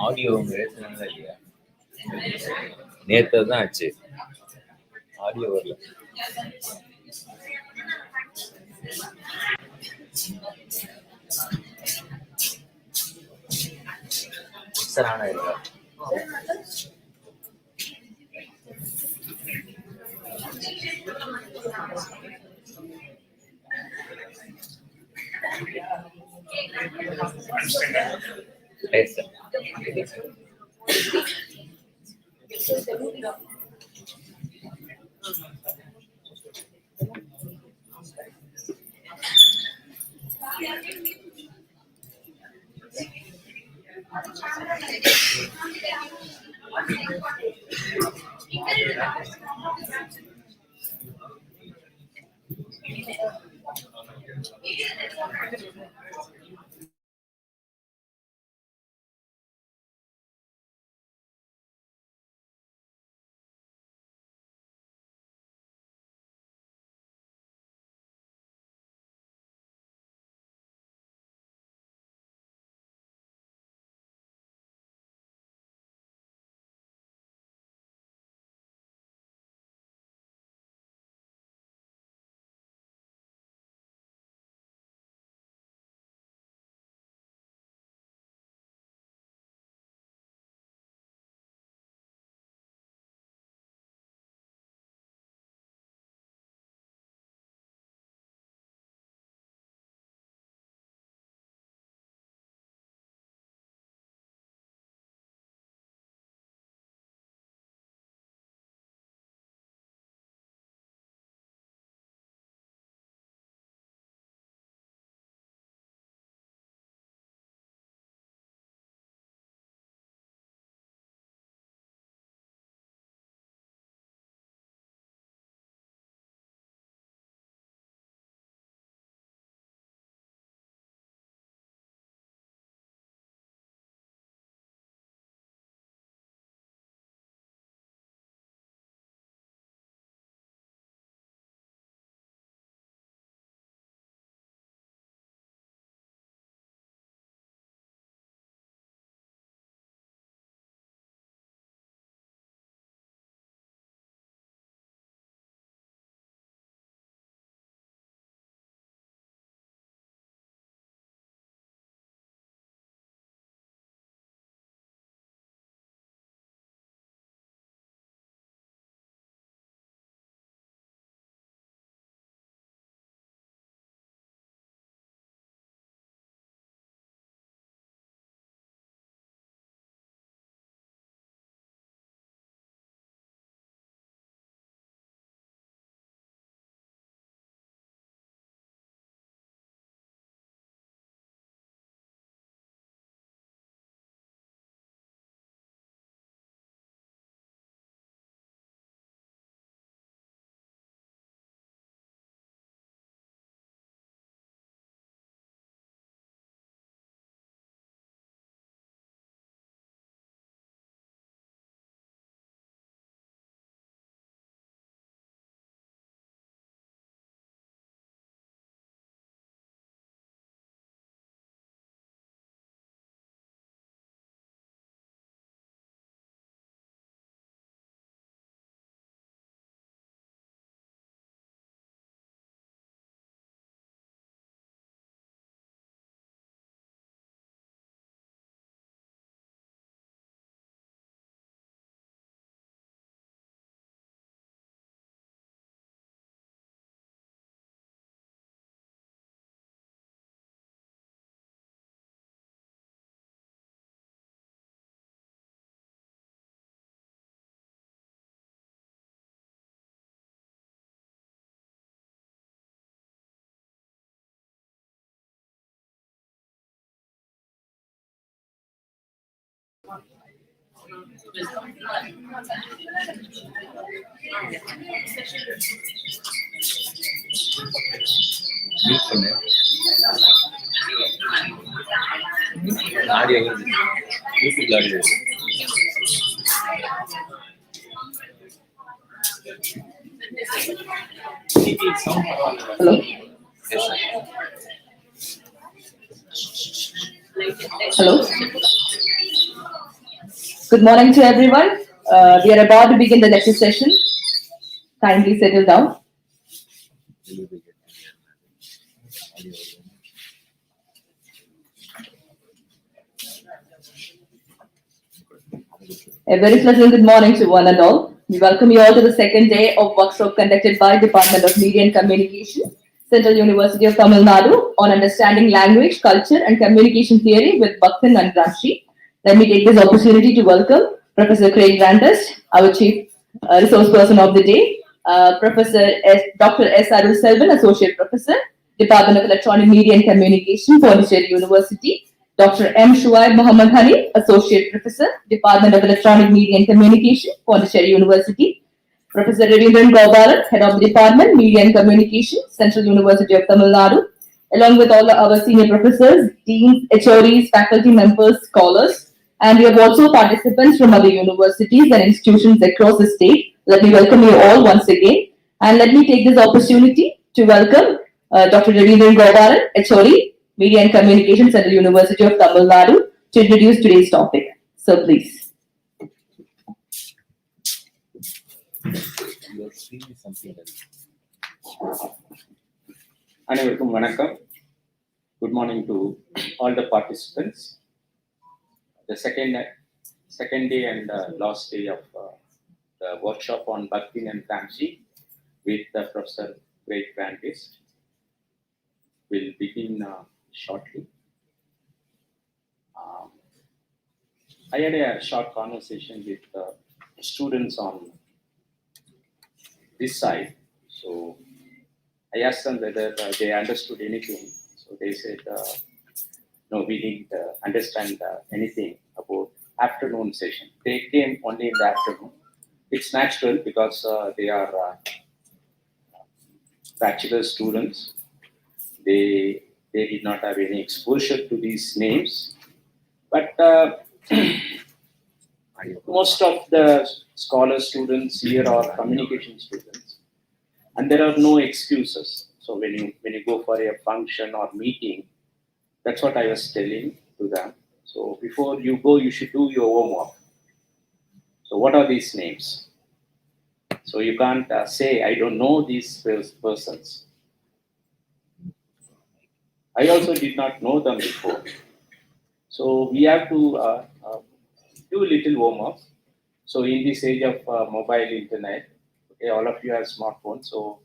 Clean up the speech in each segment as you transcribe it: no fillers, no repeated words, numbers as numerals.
Audio உங்க ஏற்றுனாங்க இல்லையா? நேற்று தான் ஆச்சு, ஆடியோ வரல. மிக்சர் ஆன் ஆயிருக்கா? ஆடியோ யூடியூப்ல audio Hello. Hello. Good morning to everyone. We are about to begin the lecture session. Kindly settle down. A very pleasant good morning to one and all. We welcome you all to the second day of workshop conducted by Department of Media and Communication, Central University of Tamil Nadu, on understanding language, culture, and communication theory with Bakhtin and Gramsci. Let me take this opportunity to welcome Professor Brandist, our Chief Resource Person of the Day, Dr. S. Arul Selvan, Associate Professor, Department of Electronic Media and Communication, Pondicherry University, Dr. M. Shuaib Muhammad Hani, Associate Professor, Department of Electronic Media and Communication, Pondicherry University, Professor Ravindran Gopalan, Head of the Department, Media and Communication, Central University of Tamil Nadu, along with all our senior professors, deans, HODs, faculty members, scholars, and we have also participants from other universities and institutions across the state. Let me welcome you all once again, and let me take this opportunity to welcome Dr. Ravindran Gopalan, HOD, Media and Communication, Central University of Tamil Nadu, to introduce today's topic. So please. அனைவருக்கும் வணக்கம். Good morning to all the participants. The second day and last day of the workshop on Bakhtin and Gramsci with Professor Brandist will begin shortly. I had a short conversation with students on this side. So I asked them whether they understood anything. So they said, no, we didn't understand anything about afternoon session. They came only in the afternoon. It's natural because they are bachelor students. They did not have any exposure to these names. But most of the scholar students here are communication students. And there are no excuses. So when you go for a function or meeting, that's what I was telling to them. So before you go, you should do your homework. So what are these names? So you can't say, I don't know these persons. I also did not know them before. So we have to do little homework. So in this age of mobile internet, okay, all of you have smartphones, so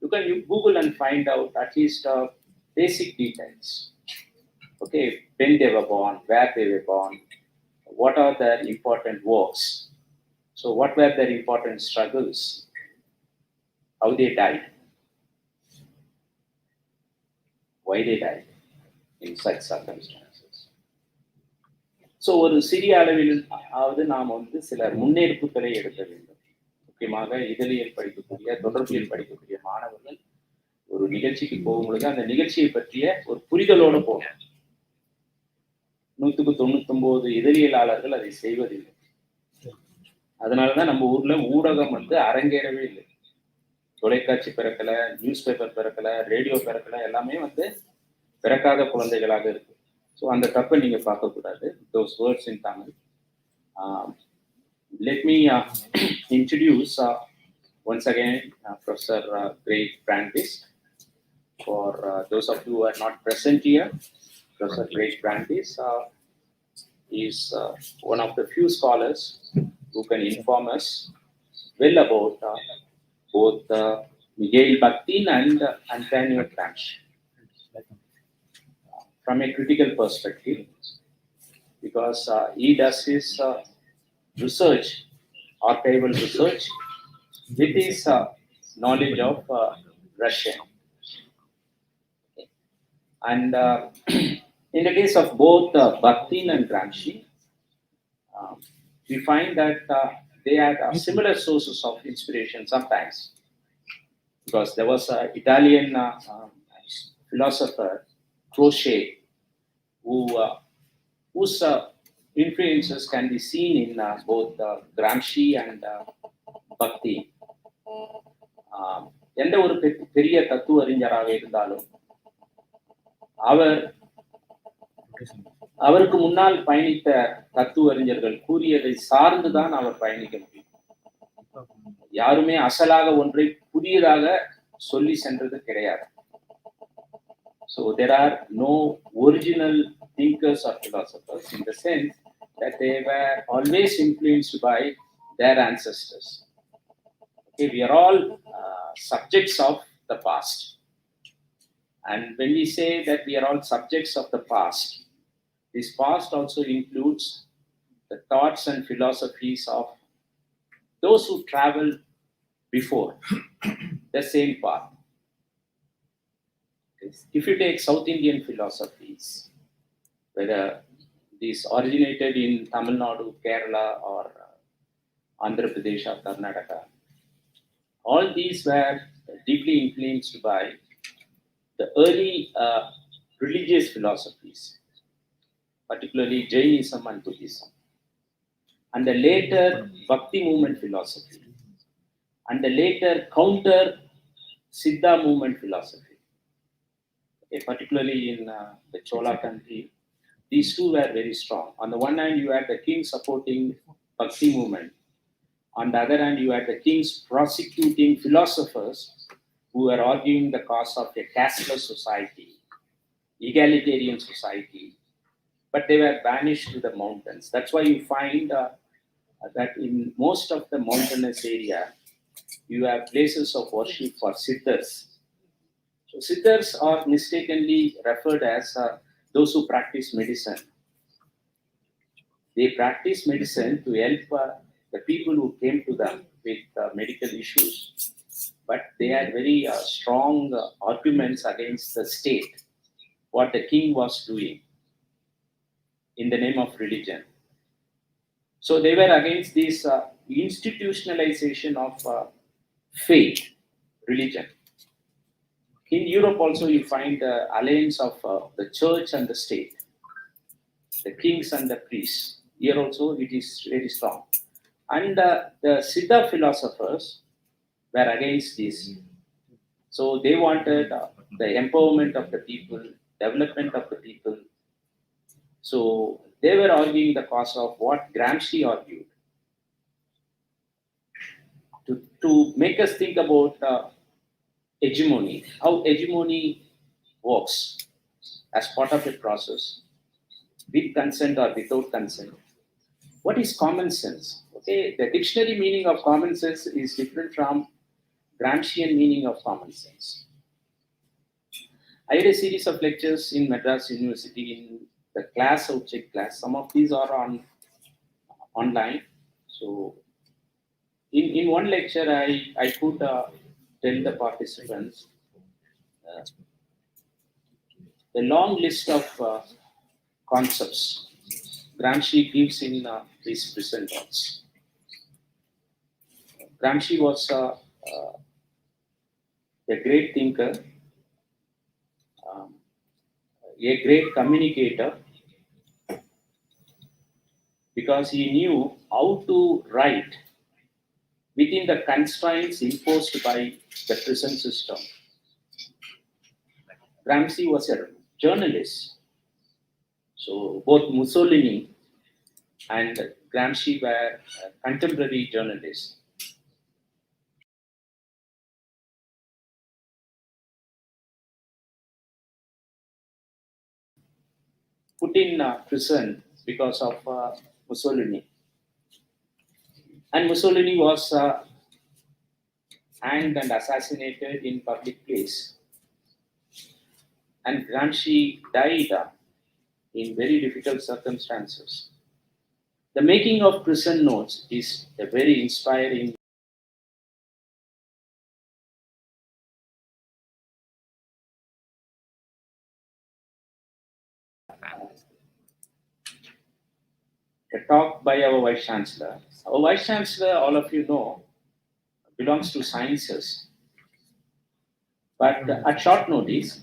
you can Google and find out at least basic details. Okay, when they were born, where they were born, what are their important works, so what were their important struggles, how they died, why they died in such circumstances. So ஒரு சிறிய அளவில் ஆவது நாம் சில முன்னெடுப்புகளை எடுக்க வேண்டும். முக்கியமாக இதழியல் படிக்கக்கூடிய, தொடர்பியல் படிக்கக்கூடிய மாணவர்கள் ஒரு நிகழ்ச்சிக்கு போகும்பொழுது அந்த நிகழ்ச்சியை பற்றிய ஒரு புரிதலோடு போகணும். 199 இதழியலாளர்கள் அதை செய்வதில்லை. அதனாலதான் நம்ம ஊர்ல ஊடகம் அரங்கேறவே இல்லை. தொலைக்காட்சி பிறக்கல, நியூஸ் பேப்பர் பிறக்கல, ரேடியோ பிறக்கல, எல்லாமே பிறக்காத குழந்தைகளாக இருக்கு. ஸோ அந்த தப்பை நீங்க பார்க்கக்கூடாது. Those words in Tamil. Let me introduce once again Professor Brandist. For those of you who are not present here, Professor Brandist is one of the few scholars who can inform us well about both Mikhail Bakhtin and Antonio Gramsci from a critical perspective, because he does his research, archival research, with his knowledge of Russian. And in the case of both Bakhtin and Gramsci, we find that they had similar sources of inspiration sometimes, because there was an Italian philosopher, Crochet, whose influences can be seen in both Gramsci and Bakhtin. எந்த ஒரு பெரிய தத்துவ அறிஞராக இருந்தாலும் அவருக்கு முன்னால் பயணித்த தத்துவ அறிஞர்கள் கூறியதை சார்ந்துதான் அவர் பயணிக்க முடியும். யாருமே அசலாக ஒன்றை புதியதாக சொல்லி சென்றது கிடையாது. So there are no original thinkers or philosophers in the sense that they were always influenced by their ancestors. Okay, we are all subjects of the past. And when we say that we are all subjects of the past, this past also includes the thoughts and philosophies of those who traveled before the same path. If you take South Indian philosophies, whether these originated in Tamil Nadu, Kerala, or Andhra Pradesh or Karnataka, all these were deeply influenced by the early religious philosophies, particularly Jainism and Buddhism, and the later Bhakti movement philosophy, and the later counter Siddha movement philosophy. Okay, particularly in the Chola country, these two were very strong. On the one hand, you had the king supporting Bhakti movement. On the other hand, you had the kings prosecuting philosophers who were arguing the cause of a casteless society, egalitarian society, but they were banished to the mountains. That's why you find that in most of the mountainous area, you have places of worship for siddhas. So siddhas are mistakenly referred as those who practice medicine. They practice medicine to help the people who came to them with medical issues. But they had very strong arguments against the state, what the king was doing in the name of religion. So they were against this institutionalization of faith, religion. In Europe also you find the alliance of the church and the state, the kings and the priests. Here also it is very strong. And the Siddha philosophers were against this. So they wanted the empowerment of the people, development of the people. So they were arguing the cause of what Gramsci argued. To make us think about hegemony, how hegemony works as part of a process, with consent or without consent. What is common sense? Okay, the dictionary meaning of common sense is different from Gramscian meaning of common sense. I had a series of lectures in Madras University in the class object class. Some of these are online. So in one lecture, I could tell the participants the long list of concepts Gramsci gives in his present thoughts. Gramsci was a great thinker, a great communicator, because he knew how to write within the constraints imposed by the prison system. Gramsci was a journalist. So both Mussolini and Gramsci were contemporary journalists. Put in prison because of Mussolini. And Mussolini was hanged and assassinated in public place. And Gramsci died in very difficult circumstances. The making of prison notes is a very inspiring a talk by our Vice Chancellor. Our Vice Chancellor, all of you know, belongs to sciences. But at short notice,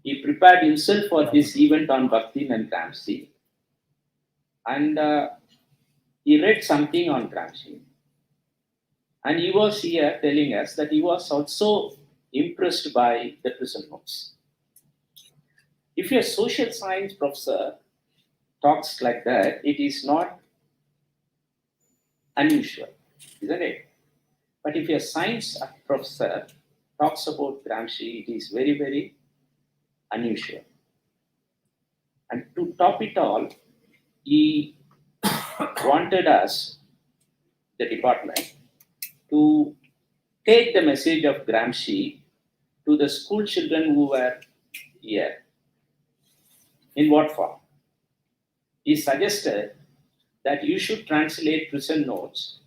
he prepared himself for this event on Bakhtin and Gramsci. And he read something on Gramsci. And he was here telling us that he was also impressed by the prison notes. If your social science professor talks like that, it is not unusual, isn't it? But if your science professor talks about Gramsci, it is very, very unusual. And to top it all, he wanted us, the department, to take the message of Gramsci to the school children who were here. In what form? He suggested that you should translate prison notes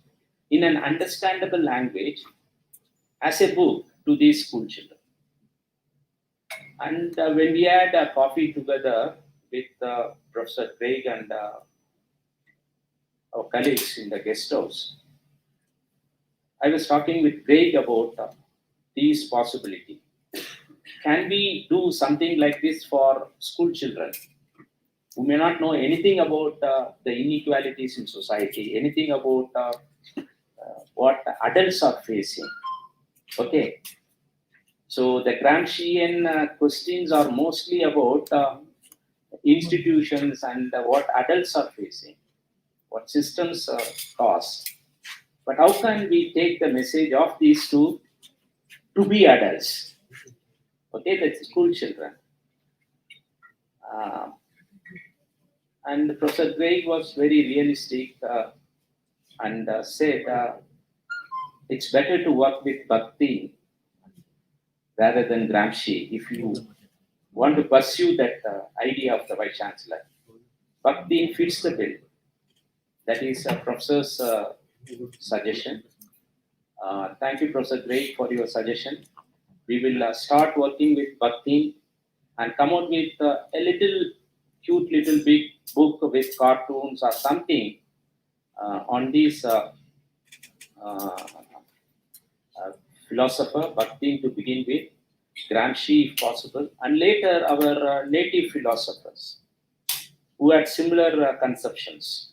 in an understandable language as a book to these school children. And when we had a coffee together with Professor Craig and our colleagues in the guest house, I was talking with Craig about these possibilities. Can we do something like this for school children who may not know anything about the inequalities in society, anything about what adults are facing? Okay. So the Gramscian questions are mostly about institutions and what adults are facing, what systems cause. But how can we take the message of these two to be adults? Okay, that's school children. And Professor Craig was very realistic and said it's better to work with Bakhtin rather than Gramsci if you want to pursue that idea of the Vice Chancellor. Bakhtin fits the bill. That is a professor's suggestion. Thank you, Professor Craig, for your suggestion. We will start working with Bakhtin and come out with a little cute little big book with cartoons or something on this philosopher, Bakhtin to begin with, Gramsci if possible, and later our native philosophers who had similar conceptions.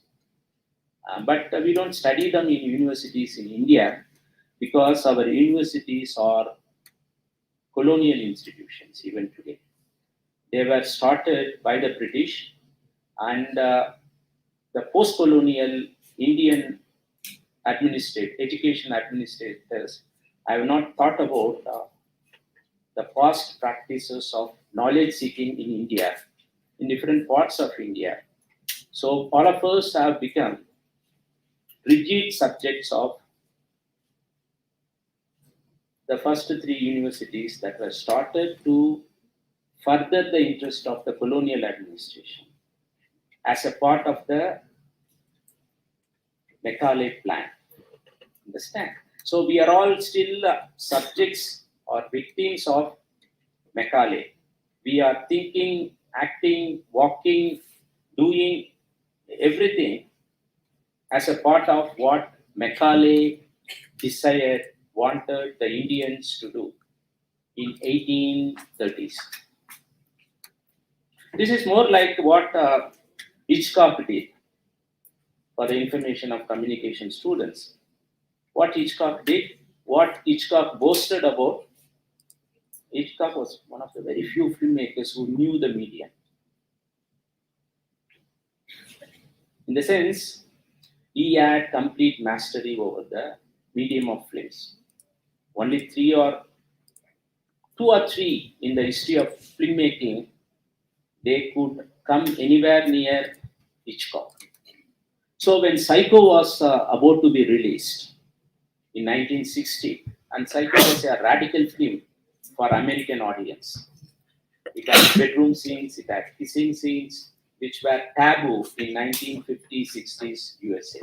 But we don't study them in universities in India because our universities are colonial institutions even today. They were started by the British, and the post-colonial Indian education administrators have not thought about the past practices of knowledge seeking in India, in different parts of India. So all of us have become rigid subjects of the first three universities that were started to further the interest of the colonial administration as a part of the Macaulay plan. Understand? So we are all still subjects or victims of Macaulay. We are thinking, acting, walking, doing everything as a part of what Macaulay desired, wanted the Indians to do in 1830s. This is more like what Hitchcock did for the information of communication students. What Hitchcock did, what Hitchcock boasted about. Hitchcock was one of the very few filmmakers who knew the medium. In the sense, he had complete mastery over the medium of films. Only two or three in the history of filmmaking, they could come anywhere near Hitchcock. So when Psycho was about to be released in 1960, and Psycho was a radical film for American audience. It had bedroom scenes, it had kissing scenes, which were taboo in 1950s, 60s USA.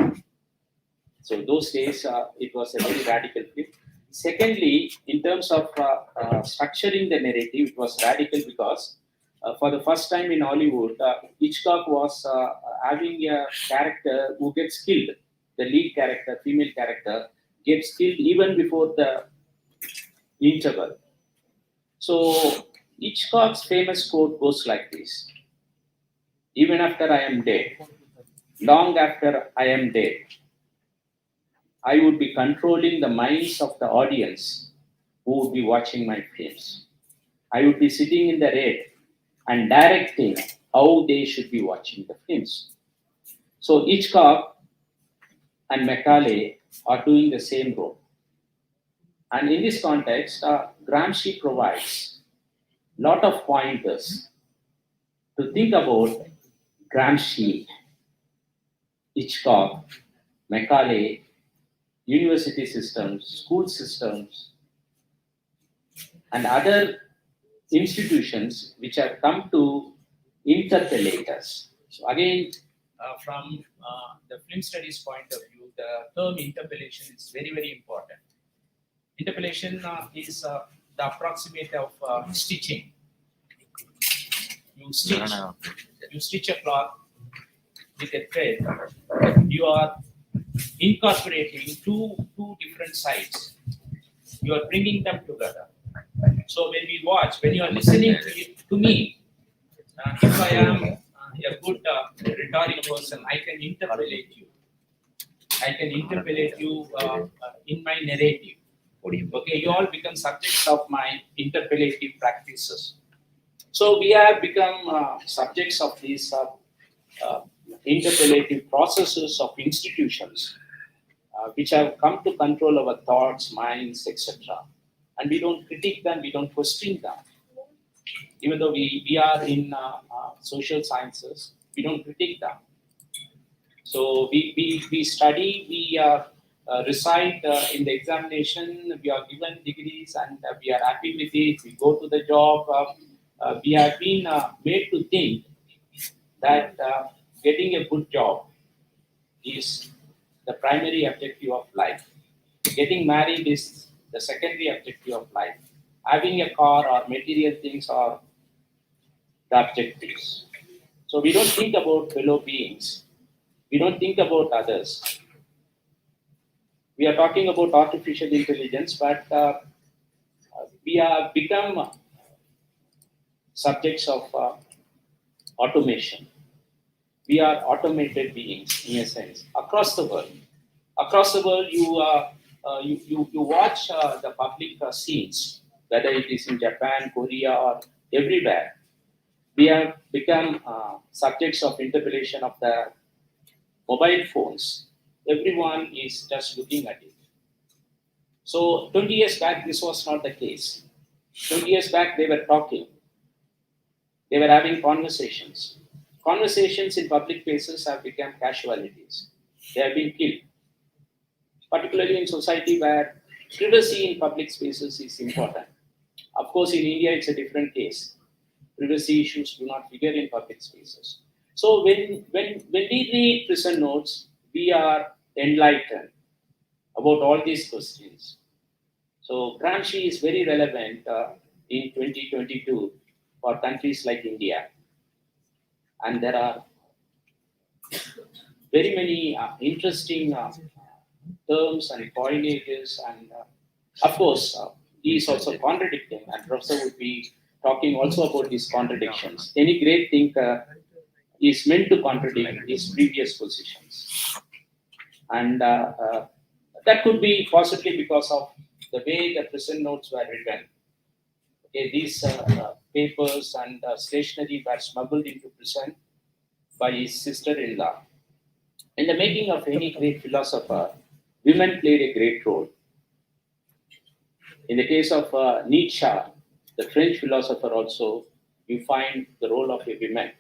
So those days, it was a very radical film. Secondly, in terms of structuring the narrative, it was radical because for the first time in Hollywood, Hitchcock was having a character who gets killed. The lead character, female character, gets killed even before the interval. So Hitchcock's famous quote goes like this: "Even after I am dead, long after I am dead, I would be controlling the minds of the audience who would be watching my films. I would be sitting in the red and directing how they should be watching the films. So Hitchcock and Macaulay are doing the same role. And in this context, Gramsci provides a lot of pointers to think about Gramsci, Hitchcock, Macaulay, university systems, school systems, and other institutions which have come to interpellate us. So again, from the film studies point of view, the term interpellation is very, very important. Interpellation is the approximate of stitching. You stitch a cloth with a thread. You are incorporating two different sides. You are bringing them together. So when we watch, when you are listening to me, if I am a good rhetoric person, I can interpolate you. I can interpolate you in my narrative. Okay, you all become subjects of my interpellative practices. So we have become subjects of these interpellative processes of institutions which have come to control our thoughts, minds, etc. And we don't critique them, we don't question them. Even though we are in social sciences, we don't critique them. So we study, we recite in the examination, we are given degrees and we are happy with it, we go to the job. We have been made to think that getting a good job is the primary objective of life. Getting married is the secondary objective of life. Having a car or material things are the objectives. So we don't think about fellow beings. We don't think about others. We are talking about artificial intelligence, but we have become subjects of automation. We are automated beings in a sense across the world. Across the world, you watch the public scenes, whether it is in Japan, Korea, or everywhere. We have become subjects of interpellation of the mobile phones. Everyone is just looking at it. So 20 years back, this was not the case. 20 years back, they were talking. They were having conversations. Conversations in public places have become casualties. They have been killed. Particularly in society where privacy in public spaces is important. Of course, in India, it's a different case. Privacy issues do not figure in public spaces. So when we read prison notes, we are enlightened about all these questions. So Gramsci is very relevant in 2022 for countries like India. And there are very many interesting terms and coinages, and of course, he is also contradicting, and Professor would be talking also about these contradictions. Any great thinker is meant to contradict his previous positions. And that could be possibly because of the way the prison notes were written. Okay, these papers and stationery were smuggled into prison by his sister-in-law. In the making of any great philosopher, women played a great role. In the case of Nietzsche, the French philosopher also, you find the role of a woman.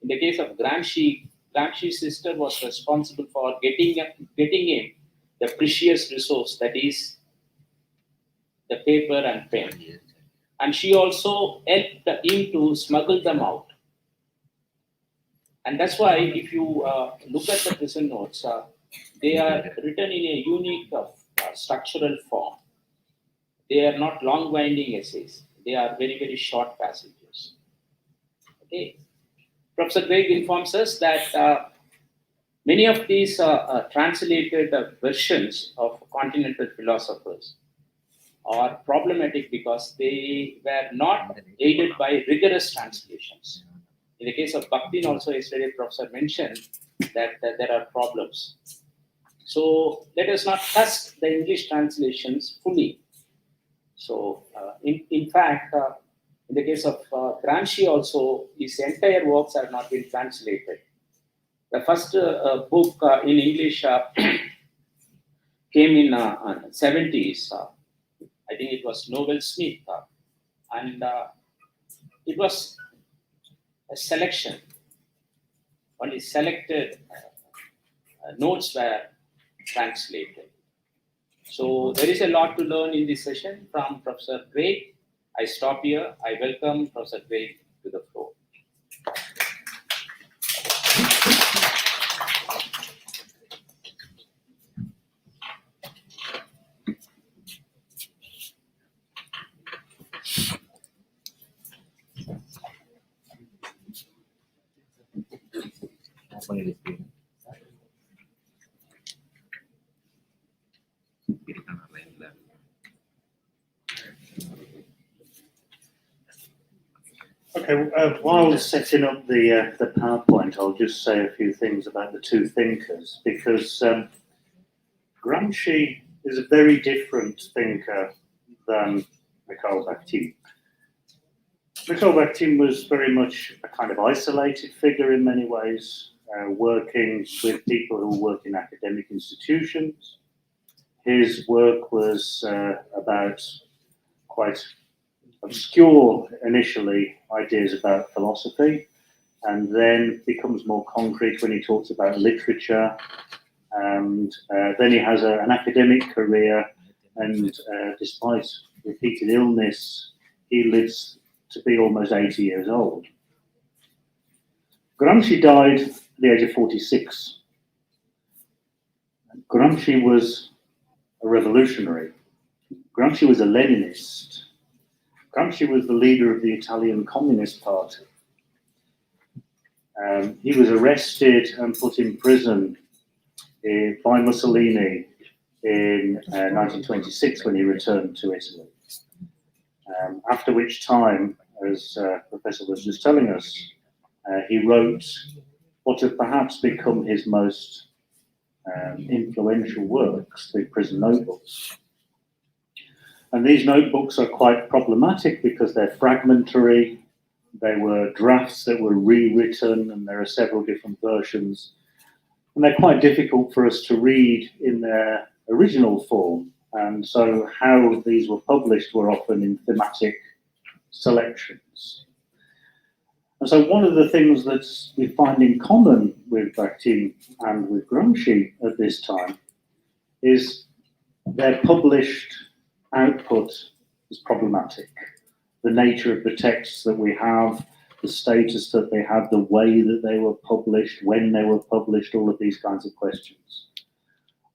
In the case of Gramsci, Gramsci's sister was responsible for getting in the precious resource that is the paper and pen. And she also helped him to smuggle them out. And that's why if you look at the prison notes, they are written in a unique structural form. They are not long winding essays. They are very, very short passages. Okay. Professor Craig informs us that many of these translated versions of continental philosophers are problematic because they were not aided by rigorous translations. In the case of Bakhtin, also yesterday, Professor mentioned that there are problems. So let us not trust the English translations fully. So in fact, in the case of Gramsci also, his entire works have not been translated. The first book in English came in 70s. I think it was Noel Smith, and it was a selection. Only selected notes were translated. So there is a lot to learn in this session from Professor Craig. I stop here. I welcome Professor Craig to the floor. Okay, while setting up the PowerPoint, I'll just say a few things about the two thinkers, because Gramsci is a very different thinker than Mikhail Bakhtin. Mikhail Bakhtin was very much a kind of isolated figure in many ways, working with people who work in academic institutions. His work was about quite obscure, initially, ideas about philosophy, and then becomes more concrete when he talks about literature. And then he has an academic career, and despite repeated illness, he lives to be almost 80 years old. Gramsci died at the age of 46. Gramsci was a revolutionary. Gramsci was a Leninist. Gramsci was the leader of the Italian Communist Party. He was arrested and put in prison by Mussolini in 1926 when he returned to Italy. After which time, as Professor was just telling us, he wrote what have perhaps become his most influential works, the prison notebooks. And these notebooks are quite problematic because they're fragmentary. They were drafts that were rewritten, and there are several different versions. And they're quite difficult for us to read in their original form. And so how these were published were often in thematic selections. And so one of the things that we find in common with Bakhtin and with Gramsci at this time is their published output is problematic. The nature of the texts that we have, the status that they have, the way that they were published, when they were published, all of these kinds of questions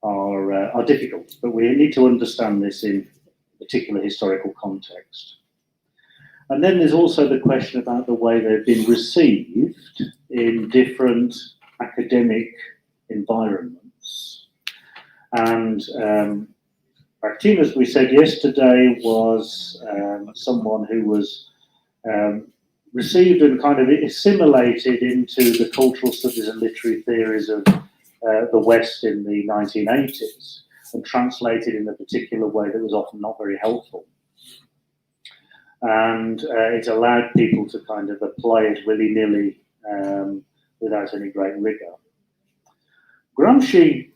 are difficult. But we need to understand this in a particular historical context. And then there's also the question about the way they've been received in different academic environments. And Bakhtin, as we said yesterday, was someone who was received and kind of assimilated into the cultural studies and literary theories of the West in the 1980s, and translated in a particular way that was often not very helpful. And it allowed people to kind of apply it willy-nilly without any great rigor. Gramsci,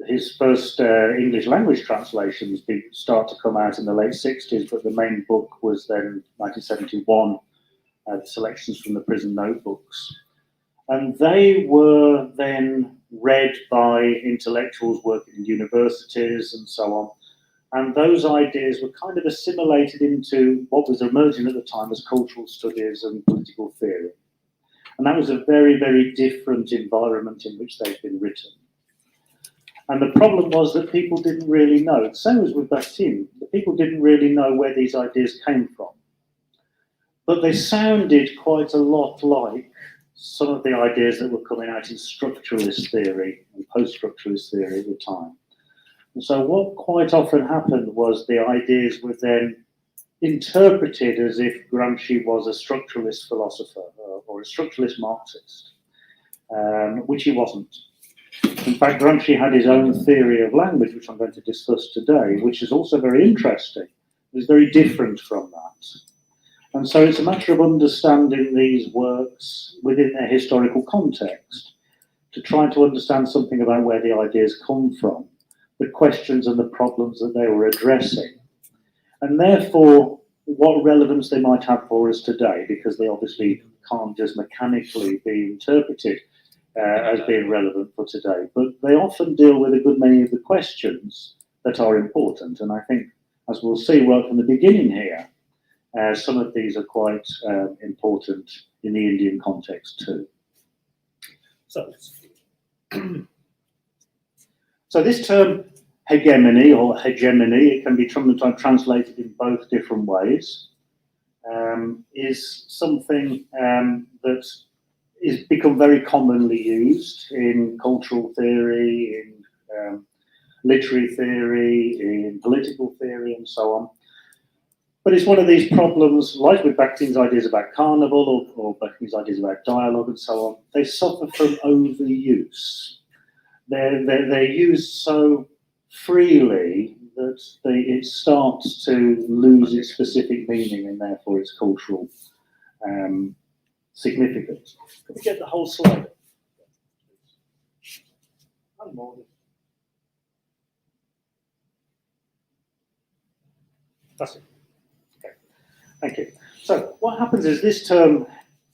his first English language translations did start to come out in the late 60s, but the main book was then 1971, the selections from the prison notebooks. And they were then read by intellectuals working in universities and so on. And those ideas were kind of assimilated into what was emerging at the time as cultural studies and political theory. And that was a very, very different environment in which they've been written. And the problem was that people didn't really know. Same as with Bakhtin, the people didn't really know where these ideas came from. But they sounded quite a lot like some of the ideas that were coming out in structuralist theory and post-structuralist theory at the time. And so what quite often happened was the ideas were then interpreted as if Gramsci was a structuralist philosopher or a structuralist Marxist, which he wasn't. In fact, Gramsci had his own theory of language, which I'm going to discuss today, which is also very interesting. It's very different from that. And so it's a matter of understanding these works within their historical context, to try to understand something about where the ideas come from, the questions and the problems that they were addressing, and therefore what relevance they might have for us today, because they obviously can't just mechanically be interpreted as being relevant for today, but they often deal with a good many of the questions that are important. And I think, as we'll see right from the beginning here, some of these are quite important in the Indian context too. So this term hegemony or hegemony, it can be sometimes translated in both different ways, is something that is become very commonly used in cultural theory, in literary theory, in political theory, and so on. But it's one of these problems, like with Bakhtin's ideas about carnival or Bakhtin's ideas about dialogue and so on, they suffer from overuse. They're used so freely that it starts to lose its specific meaning and therefore its cultural significance. Can we get the whole slide? That's it. Okay. Thank you. So what happens is this term,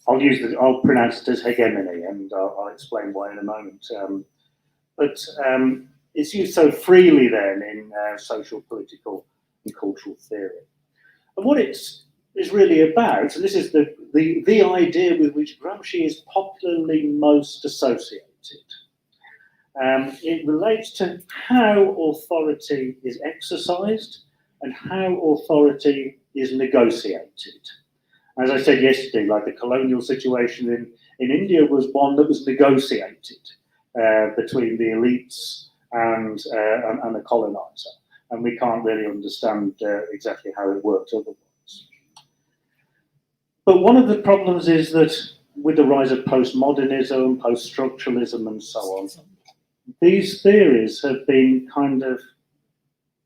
I'll pronounce it as hegemony, and I'll explain why in a moment. But it's used so freely then in social, political, and cultural theory. And what it's really about, and this is the idea with which Gramsci is popularly most associated. It relates to how authority is exercised and how authority is negotiated. As I said yesterday, like the colonial situation in India was one that was negotiated between the elites and the colonizer, and we can't really understand exactly how it worked otherwise. But one of the problems is that with the rise of postmodernism, post-structuralism, and so on, these theories have been kind of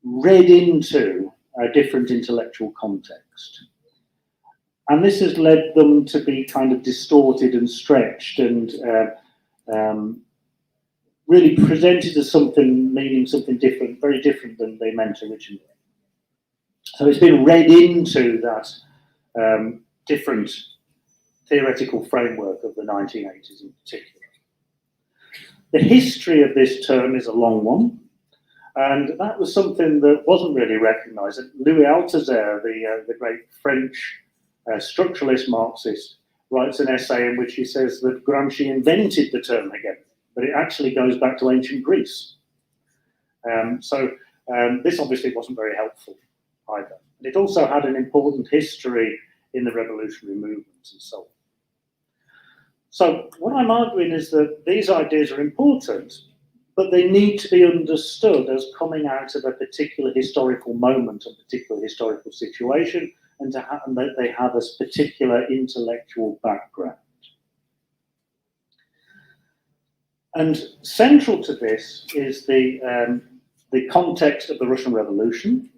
read into a different intellectual context. And this has led them to be kind of distorted and stretched and really presented as something meaning something different, very different than they meant originally. So it's been read into that different theoretical framework of the 1980s in particular. The history of this term is a long one, and that was something that wasn't really recognised. Louis Althusser, the great French structuralist Marxist, writes an essay in which he says that Gramsci invented the term hegemony, but it actually goes back to ancient Greece. This obviously wasn't very helpful either. And it also had an important history in the revolutionary movements and so on. So what I'm arguing is that these ideas are important, but they need to be understood as coming out of a particular historical moment, a particular historical situation, and that they have a particular intellectual background. And central to this is the context of the Russian Revolution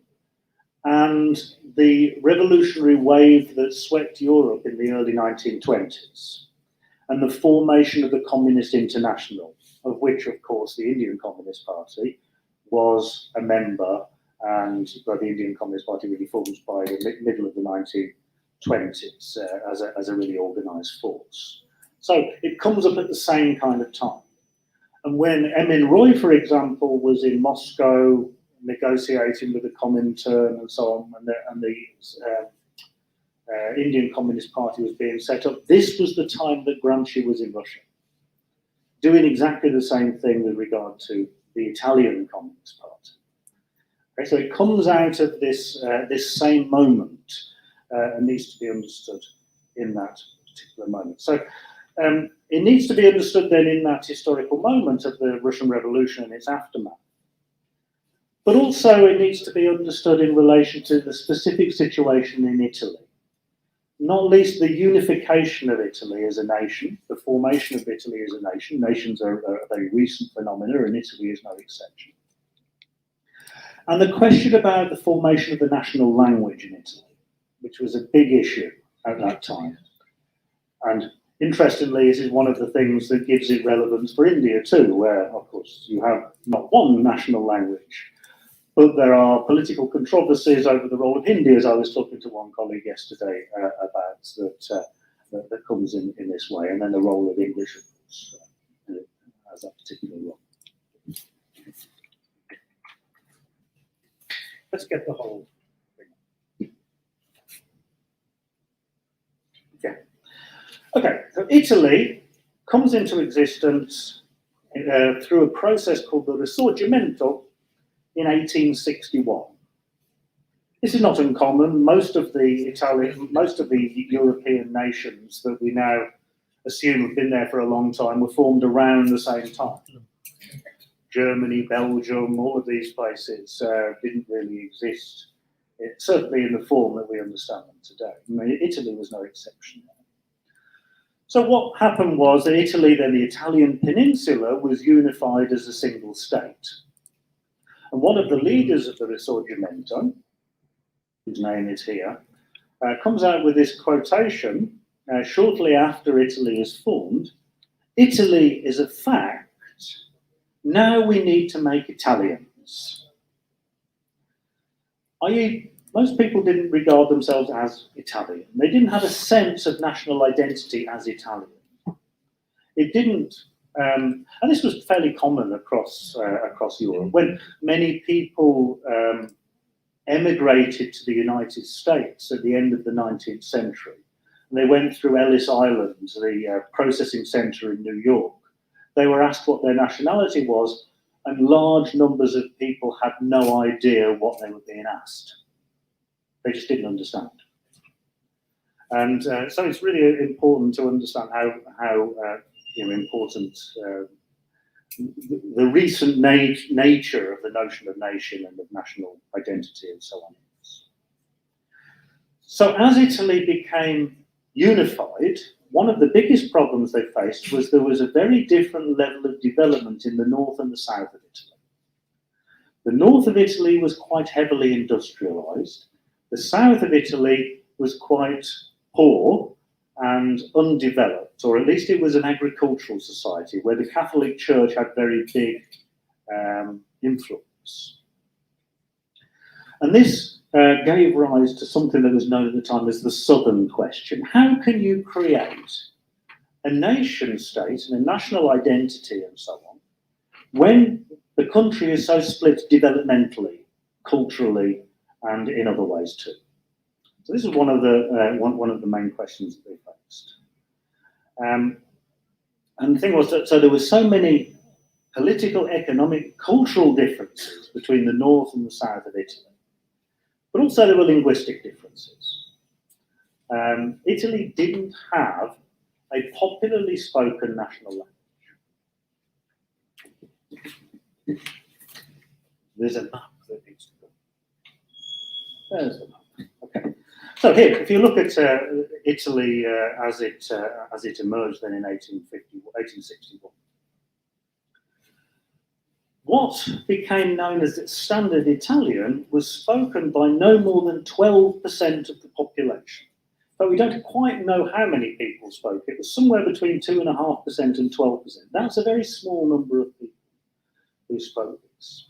and the revolutionary wave that swept Europe in the early 1920s, and the formation of the Communist International, of which, of course, the Indian Communist Party was a member, and the Indian Communist Party really formed by the middle of the 1920s as a really organised force. So it comes up at the same kind of time. And when Emin Roy, for example, was in Moscow negotiating with the Comintern and so on, and the Indian Communist Party was being set up, this was the time that Gramsci was in Russia, doing exactly the same thing with regard to the Italian Communist Party. Okay, so it comes out of this same moment and needs to be understood in that particular moment. So it needs to be understood then in that historical moment of the Russian Revolution and its aftermath. But also it needs to be understood in relation to the specific situation in Italy. not least the unification of Italy as a nation, the formation of Italy as a nation. Nations are a very recent phenomena, and Italy is no exception. And the question about the formation of the national language in Italy, which was a big issue at that time. And interestingly, this is one of the things that gives it relevance for India too, where, of course, you have not one national language, but there are political controversies over the role of Hindi, as I was talking to one colleague yesterday about, that comes in this way, and then the role of English, of course, has that particular role. Let's get the whole thing. Okay. Okay, so Italy comes into existence through a process called the Risorgimento in 1861. This is not uncommon. Most of the European nations that we now assume have been there for a long time were formed around the same time. Germany, Belgium, all of these places didn't really exist, certainly in the form that we understand them today. I mean, Italy was no exception. So what happened was that Italy, then the Italian peninsula, was unified as a single state. And one of the leaders of the Risorgimento, whose name is here, comes out with this quotation shortly after Italy is formed: "Italy is a fact, now we need to make Italians." I.e., most people didn't regard themselves as Italian. They didn't have a sense of national identity as Italian. It didn't, and this was fairly common across Europe. When many people emigrated to the United States at the end of the 19th century, and they went through Ellis Island, the processing center in New York, they were asked what their nationality was, and large numbers of people had no idea what they were being asked. They just didn't understand. And so it's really important to understand how important the recent nature of the notion of nation and of national identity and so on is. So as Italy became unified, one of the biggest problems they faced was there was a very different level of development in the north and the south of Italy. The north of Italy was quite heavily industrialized. The south of Italy was quite poor and undeveloped, or at least it was an agricultural society where the Catholic Church had very big influence. And this gave rise to something that was known at the time as the Southern Question. How can you create a nation state and a national identity and so on when the country is so split developmentally, culturally, and in other ways too? So this is one of the main questions that they faced. And the thing was that so there were so many political, economic, cultural differences between the north and the south of Italy, but also there were linguistic differences. Italy didn't have a popularly spoken national language. There's a map that needs to go. There's the map. Okay. So here, if you look at Italy as it emerged then in 1861, what became known as Standard Italian was spoken by no more than 12% of the population. But we don't quite know how many people spoke. It was somewhere between 2.5% and 12%. That's a very small number of people who spoke this.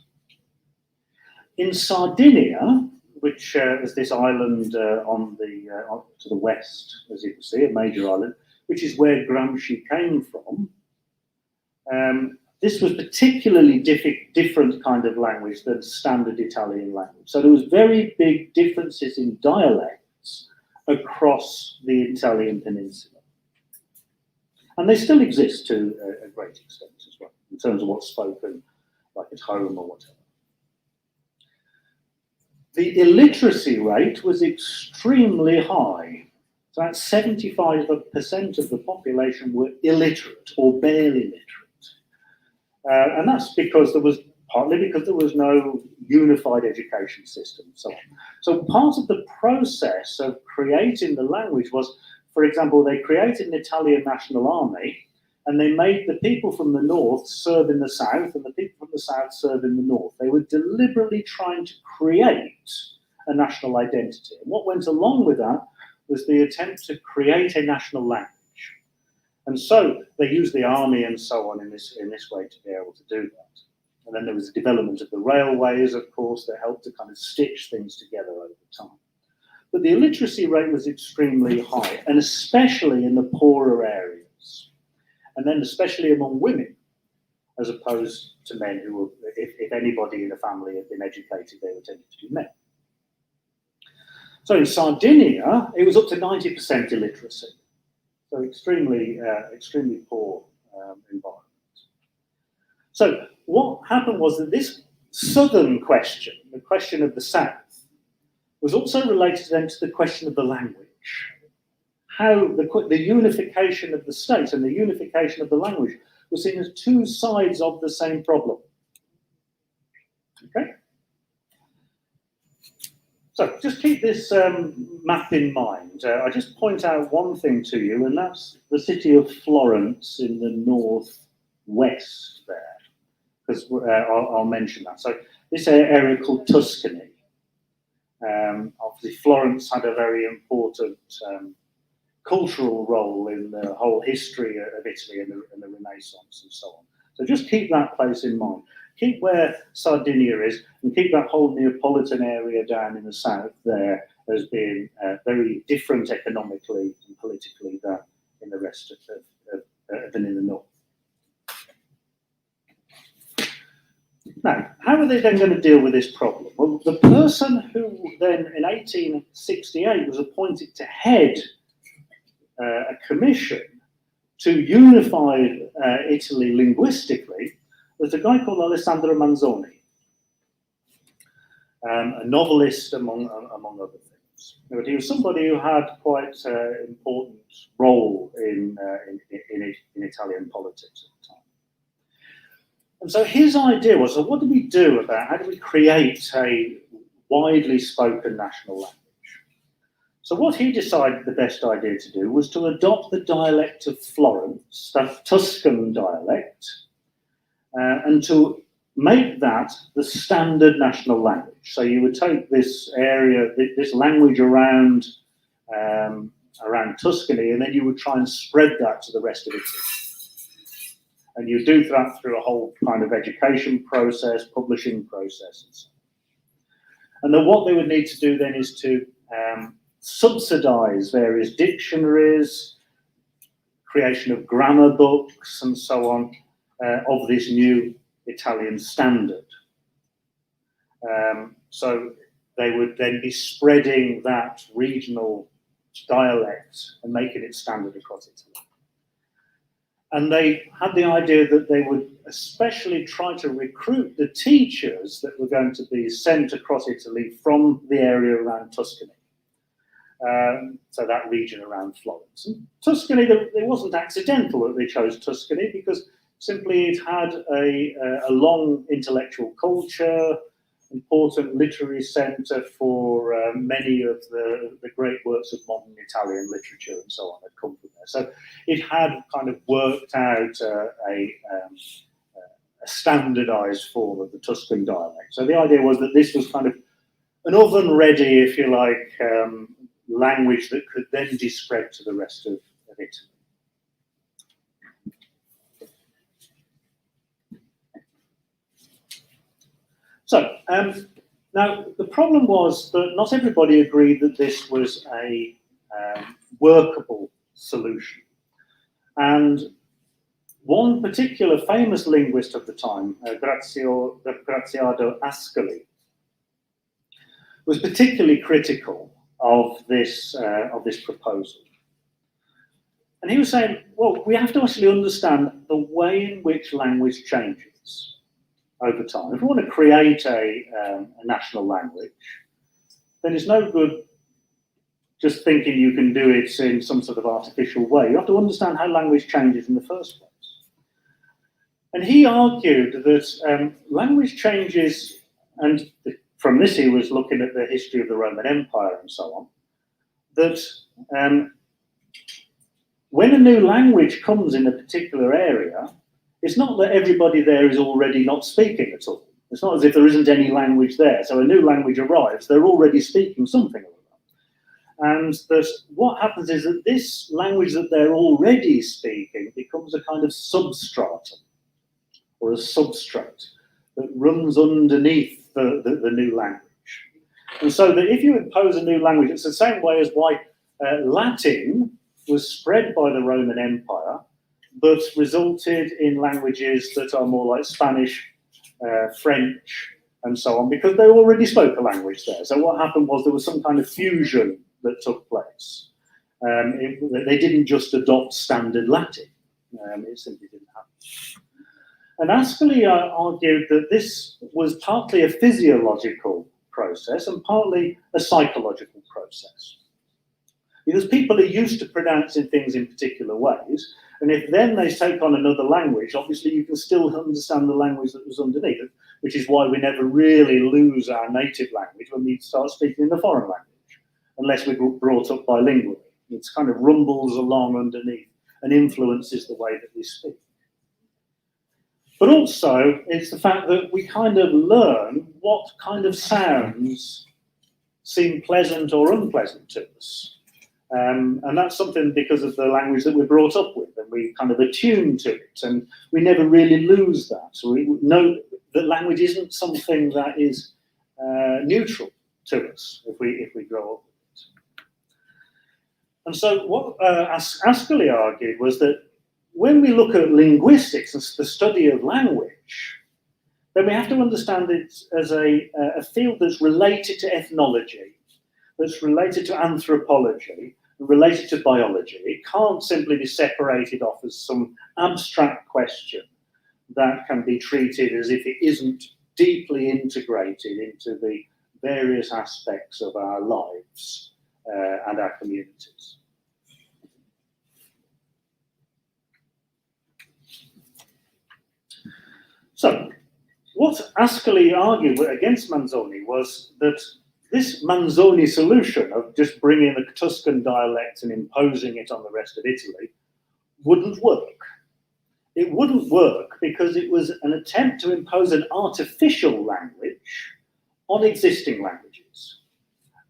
In Sardinia, which is this island to the west, as you can see, a major island, which is where Gramsci came from, this was particularly different kind of language than standard Italian language. So there was very big differences in dialects across the Italian peninsula. And they still exist to a great extent as well, in terms of what's spoken, like at home or whatever. The illiteracy rate was extremely high. So that's 75% of the population were illiterate or barely literate. And that's because there was partly because there was no unified education system. So part of the process of creating the language was, for example, they created an Italian national army, and they made the people from the north serve in the south, and the people from the south serve in the north. They were deliberately trying to create a national identity. And what went along with that was the attempt to create a national language. And so they used the army and so on in this way to be able to do that. And then there was the development of the railways, of course, that helped to kind of stitch things together over time. But the illiteracy rate was extremely high, and especially in the poorer areas. And then especially among women, as opposed to men who were, if anybody in the family had been educated, they were tended to be men. So in Sardinia, it was up to 90% illiteracy. So extremely poor environment. So what happened was that this southern question, the question of the south, was also related then to the question of the language. How the unification of the state and the unification of the language were seen as two sides of the same problem. Okay? So just keep this map in mind. I just point out one thing to you, and that's the city of Florence in the northwest there, because I'll mention that. So this area called Tuscany. Obviously, Florence had a very important cultural role in the whole history of Italy and the Renaissance and so on. So just keep that place in mind. Keep where Sardinia is, and keep that whole Neapolitan area down in the south there as being very different economically and politically than in the rest than in the north. Now, how are they then going to deal with this problem? Well, the person who then in 1868 was appointed to head a commission to unify Italy linguistically was a guy called Alessandro Manzoni, a novelist among other things. But he was somebody who had quite an important role in Italian politics at the time. And so his idea was, so what do we do about, how do we create a widely spoken national language? So what he decided the best idea to do was to adopt the dialect of Florence, that Tuscan dialect, and to make that the standard national language. So you would take this area, this language around Tuscany, and then you would try and spread that to the rest of Italy. And you do that through a whole kind of education process, publishing process, and so on. And then what they would need to do then is to subsidize various dictionaries, creation of grammar books, and so on, of this new Italian standard. So they would then be spreading that regional dialect and making it standard across Italy. And they had the idea that they would especially try to recruit the teachers that were going to be sent across Italy from the area around Tuscany. So that region around Florence. And Tuscany, it wasn't accidental that they chose Tuscany, because simply it had a long intellectual culture, important literary centre for many of the great works of modern Italian literature and so on had come from there. So it had kind of worked out a standardised form of the Tuscan dialect. So the idea was that this was kind of an oven-ready, if you like, language that could then be spread to the rest of Italy. So, now the problem was that not everybody agreed that this was a workable solution. And one particular famous linguist of the time, Graziano Ascoli, was particularly critical of this proposal. And he was saying, well, we have to actually understand the way in which language changes over time. If we want to create a national language, then it's no good just thinking you can do it in some sort of artificial way. You have to understand how language changes in the first place. And he argued that language changes, and from this he was looking at the history of the Roman Empire and so on, that when a new language comes in a particular area, it's not that everybody there is already not speaking at all. It's not as if there isn't any language there. So a new language arrives, they're already speaking something. And what happens is that this language that they're already speaking becomes a kind of substratum or a substrate that runs underneath the new language. And so that if you impose a new language, it's the same way as why Latin was spread by the Roman Empire, but resulted in languages that are more like Spanish, French, and so on, because they already spoke a language there. So what happened was there was some kind of fusion that took place. They didn't just adopt standard Latin. It simply didn't happen. And Ascoli argued that this was partly a physiological process and partly a psychological process. Because people are used to pronouncing things in particular ways, and if then they take on another language, obviously you can still understand the language that was underneath it, which is why we never really lose our native language when we start speaking in a foreign language, unless we're brought up bilingually. It kind of rumbles along underneath and influences the way that we speak. But also, it's the fact that we kind of learn what kind of sounds seem pleasant or unpleasant to us. And that's something because of the language that we're brought up with, and we kind of attune to it, and we never really lose that. So we know that language isn't something that is neutral to us if we grow up with it. And so what Ascoli argued was that when we look at linguistics as the study of language, then we have to understand it as a field that's related to ethnology, that's related to anthropology, related to biology. It can't simply be separated off as some abstract question that can be treated as if it isn't deeply integrated into the various aspects of our lives and our communities. So, what Ascoli argued against Manzoni was that this Manzoni solution of just bringing the Tuscan dialect and imposing it on the rest of Italy wouldn't work. It wouldn't work because it was an attempt to impose an artificial language on existing languages,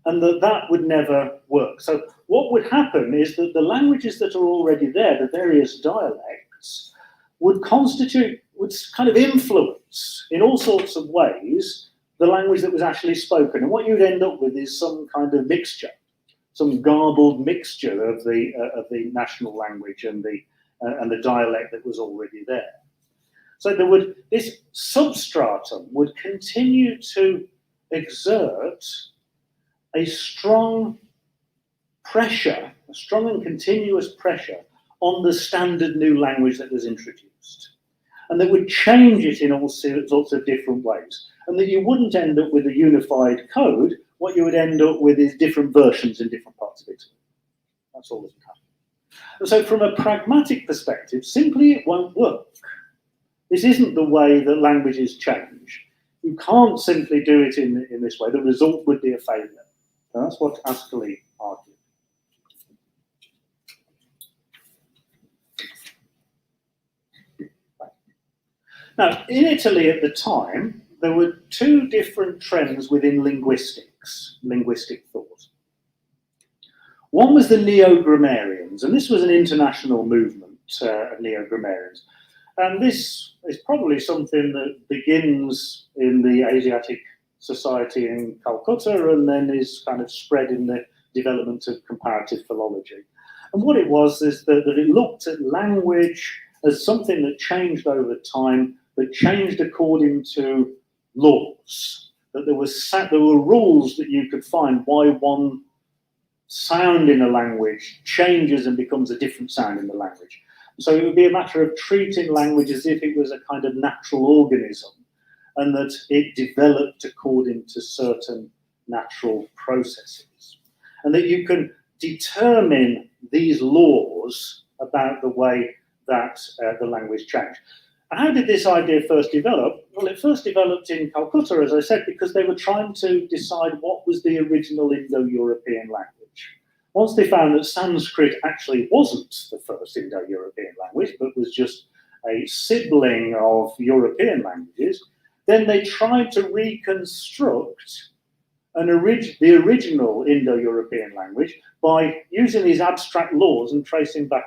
and that would never work. So what would happen is that the languages that are already there, the various dialects, would kind of influence in all sorts of ways the language that was actually spoken. And what you'd end up with is some kind of mixture, some garbled mixture of the national language and the dialect that was already there. So this substratum would continue to exert a strong pressure, a strong and continuous pressure on the standard new language that was introduced. And that would change it in all sorts of different ways. And that you wouldn't end up with a unified code. What you would end up with is different versions in different parts of Italy. That's all that would happen. And so from a pragmatic perspective, simply it won't work. This isn't the way that languages change. You can't simply do it in this way. The result would be a failure. And that's what Ascoli argued. Now, in Italy at the time, there were two different trends within linguistic thought. One was the neo-grammarians, and this was an international movement of neo-grammarians. And this is probably something that begins in the Asiatic Society in Calcutta and then is kind of spread in the development of comparative philology. And what it was is that it looked at language as something that changed over time, that changed according to laws, that there were rules that you could find why one sound in a language changes and becomes a different sound in the language. So it would be a matter of treating language as if it was a kind of natural organism and that it developed according to certain natural processes. And that you can determine these laws about the way that the language changed. How did this idea first develop? Well, it first developed in Calcutta, as I said, because they were trying to decide what was the original Indo-European language. Once they found that Sanskrit actually wasn't the first Indo-European language, but was just a sibling of European languages, then they tried to reconstruct the original Indo-European language by using these abstract laws and tracing back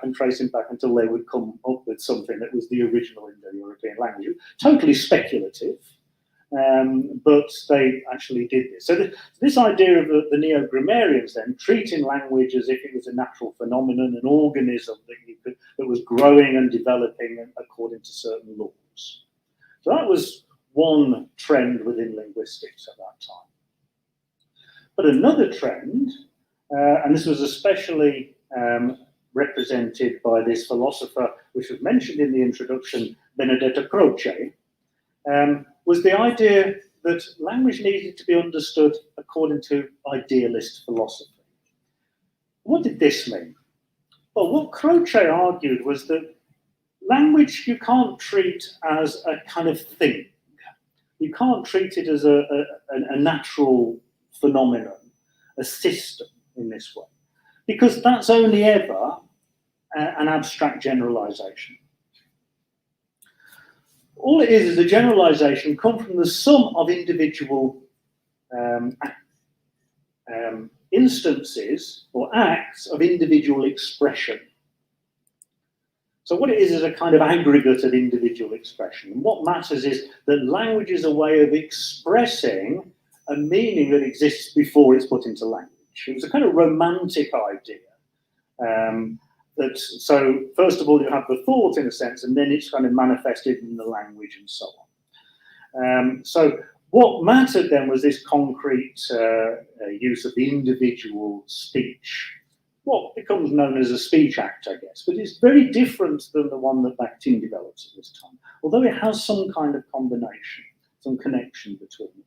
until they would come up with something that was the original Indo-European language. Totally speculative, but they actually did this. So this idea of the neo-grammarians then treating language as if it was a natural phenomenon, an organism that was growing and developing according to certain laws. So that was one trend within linguistics at that time. But another trend, and this was especially represented by this philosopher, which was mentioned in the introduction, Benedetto Croce, was the idea that language needed to be understood according to idealist philosophy. What did this mean? Well, what Croce argued was that language you can't treat as a kind of thing. You can't treat it as a natural phenomenon, a system in this way, because that's only ever an abstract generalization. All it is a generalization come from the sum of individual instances or acts of individual expression. So what it is a kind of aggregate of individual expression. And what matters is that language is a way of expressing a meaning that exists before it's put into language. It was a kind of romantic idea. So first of all, you have the thought in a sense, and then it's kind of manifested in the language and so on. So what mattered then was this concrete use of the individual speech. What becomes known as a speech act, I guess, but it's very different than the one that Bakhtin developed at this time, although it has some kind of combination, some connection between them.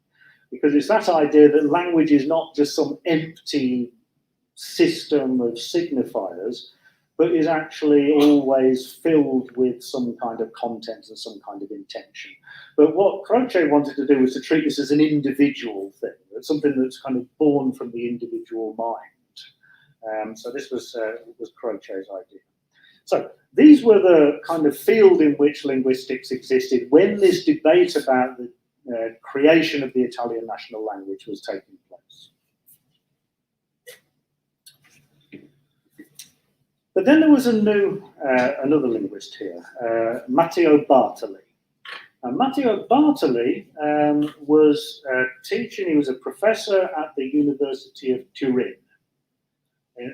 Because it's that idea that language is not just some empty system of signifiers, but is actually always filled with some kind of content and some kind of intention. But what Croce wanted to do was to treat this as an individual thing, something that's kind of born from the individual mind. So this was Croce's idea. So these were the kind of field in which linguistics existed when this debate about the creation of the Italian national language was taking place. But then there was another linguist here, Matteo Bartoli. Matteo Bartoli was teaching, he was a professor at the University of Turin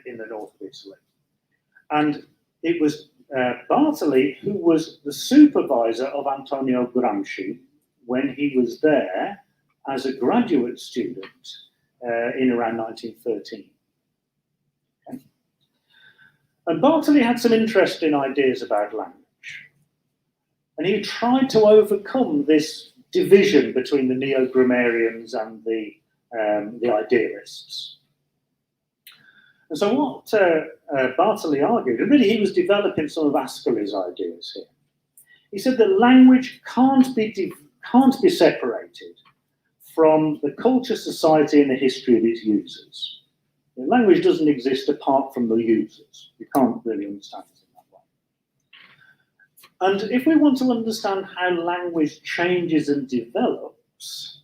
in the north of Italy. And it was Bartoli who was the supervisor of Antonio Gramsci when he was there as a graduate student in around 1913. Okay. And Bartoli had some interesting ideas about language. And he tried to overcome this division between the neo-grammarians and the idealists. And so what Bartoli argued, and really he was developing some of Ascoli's ideas here. He said that language can't be separated from the culture, society, and the history of its users. And language doesn't exist apart from the users. You can't really understand it in that way. And if we want to understand how language changes and develops,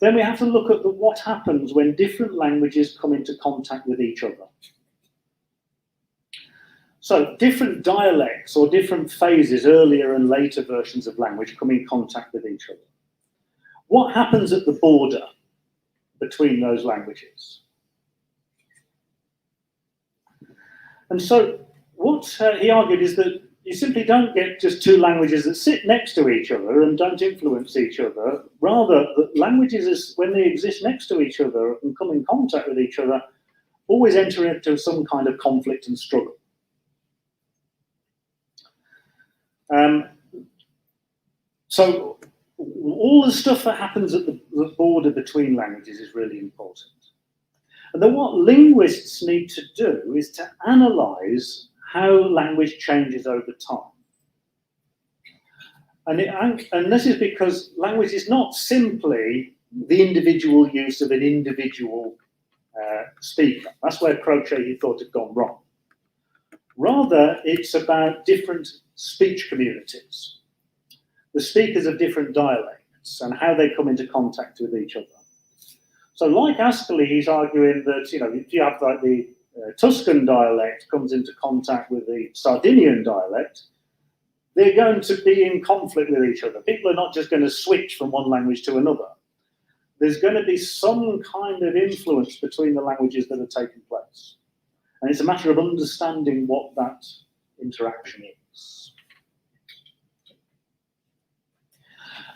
then we have to look at what happens when different languages come into contact with each other. So different dialects or different phases, earlier and later versions of language, come in contact with each other. What happens at the border between those languages? And so what he argued is that you simply don't get just two languages that sit next to each other and don't influence each other. Rather, the languages, when they exist next to each other and come in contact with each other, always enter into some kind of conflict and struggle. So all the stuff that happens at the border between languages is really important. And then what linguists need to do is to analyse how language changes over time. And this is because language is not simply the individual use of an individual speaker. That's where Croce thought had gone wrong. Rather, it's about different speech communities, the speakers of different dialects and how they come into contact with each other. So like Ascoli, he's arguing that, you know, if you have like the Tuscan dialect comes into contact with the Sardinian dialect, they're going to be in conflict with each other. People are not just going to switch from one language to another. There's going to be some kind of influence between the languages that are taking place. And it's a matter of understanding what that interaction is.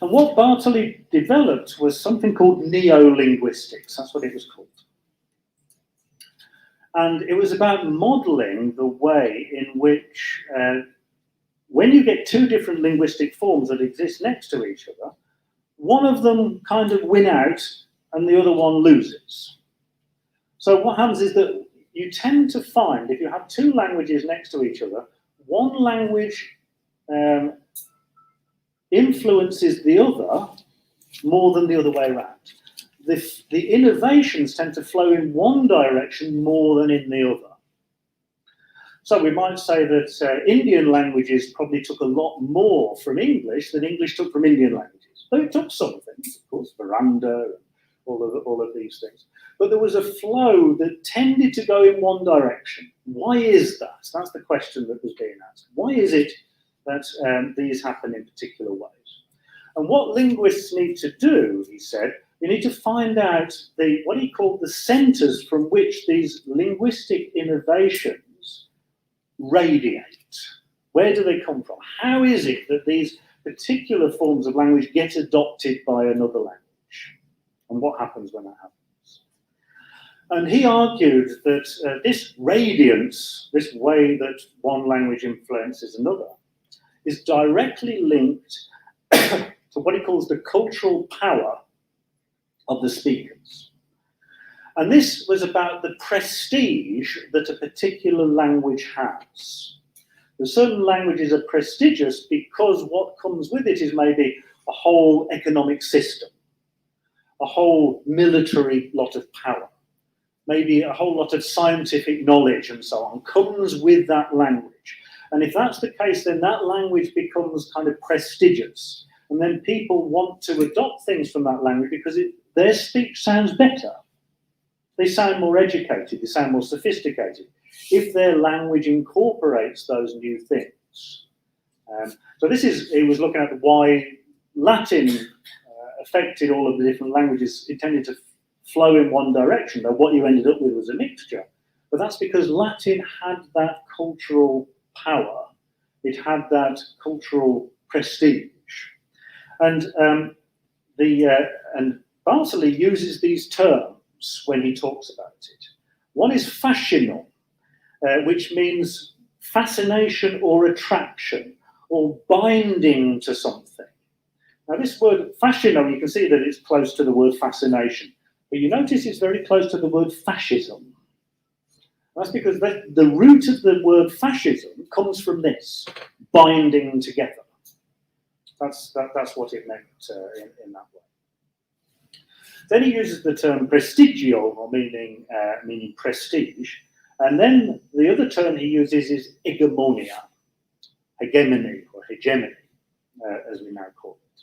And what Bartoli developed was something called neo-linguistics. That's what it was called. And it was about modeling the way in which, when you get two different linguistic forms that exist next to each other, one of them kind of win out and the other one loses. So what happens is that you tend to find, if you have two languages next to each other, one language influences the other more than the other way around. The innovations tend to flow in one direction more than in the other. So we might say that Indian languages probably took a lot more from English than English took from Indian languages. But it took some things, of course, veranda, and all of these things. But there was a flow that tended to go in one direction. Why is that? That's the question that was being asked. Why is it that these happen in particular ways? And what linguists need to do, he said, you need to find out what he called the centres from which these linguistic innovations radiate. Where do they come from? How is it that these particular forms of language get adopted by another language? And what happens when that happens? And he argued that this radiance, this way that one language influences another, is directly linked to what he calls the cultural power of the speakers. And this was about the prestige that a particular language has. Certain languages are prestigious because what comes with it is maybe a whole economic system, a whole military lot of power, maybe a whole lot of scientific knowledge and so on comes with that language. And if that's the case, then that language becomes kind of prestigious. And then people want to adopt things from that language because their speech sounds better. They sound more educated, they sound more sophisticated, if their language incorporates those new things. So he was looking at why Latin affected all of the different languages. It tended to flow in one direction, though what you ended up with was a mixture. But that's because Latin had that cultural power. It had that cultural prestige. And Bartoli uses these terms when he talks about it. One is fascinal, which means fascination or attraction or binding to something. Now this word fascinal, you can see that it's close to the word fascination, but you notice it's very close to the word fascism. That's because the root of the word fascism comes from this, binding together. That's what it meant in that way. Then he uses the term prestigio, or meaning prestige, and then the other term he uses is hegemonia, hegemony, or hegemony, as we now call it.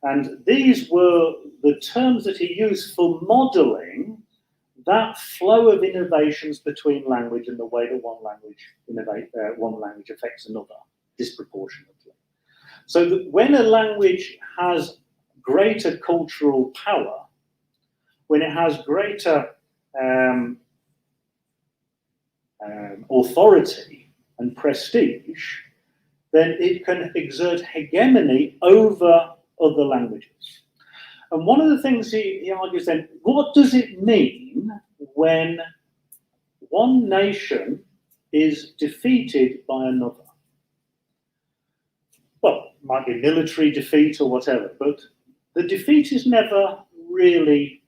And these were the terms that he used for modelling that flow of innovations between language and the way that one language affects another disproportionately. So that when a language has greater cultural power, when it has greater authority and prestige, then it can exert hegemony over other languages. And one of the things he argues then, what does it mean when one nation is defeated by another? Well, it might be military defeat or whatever, but the defeat is never really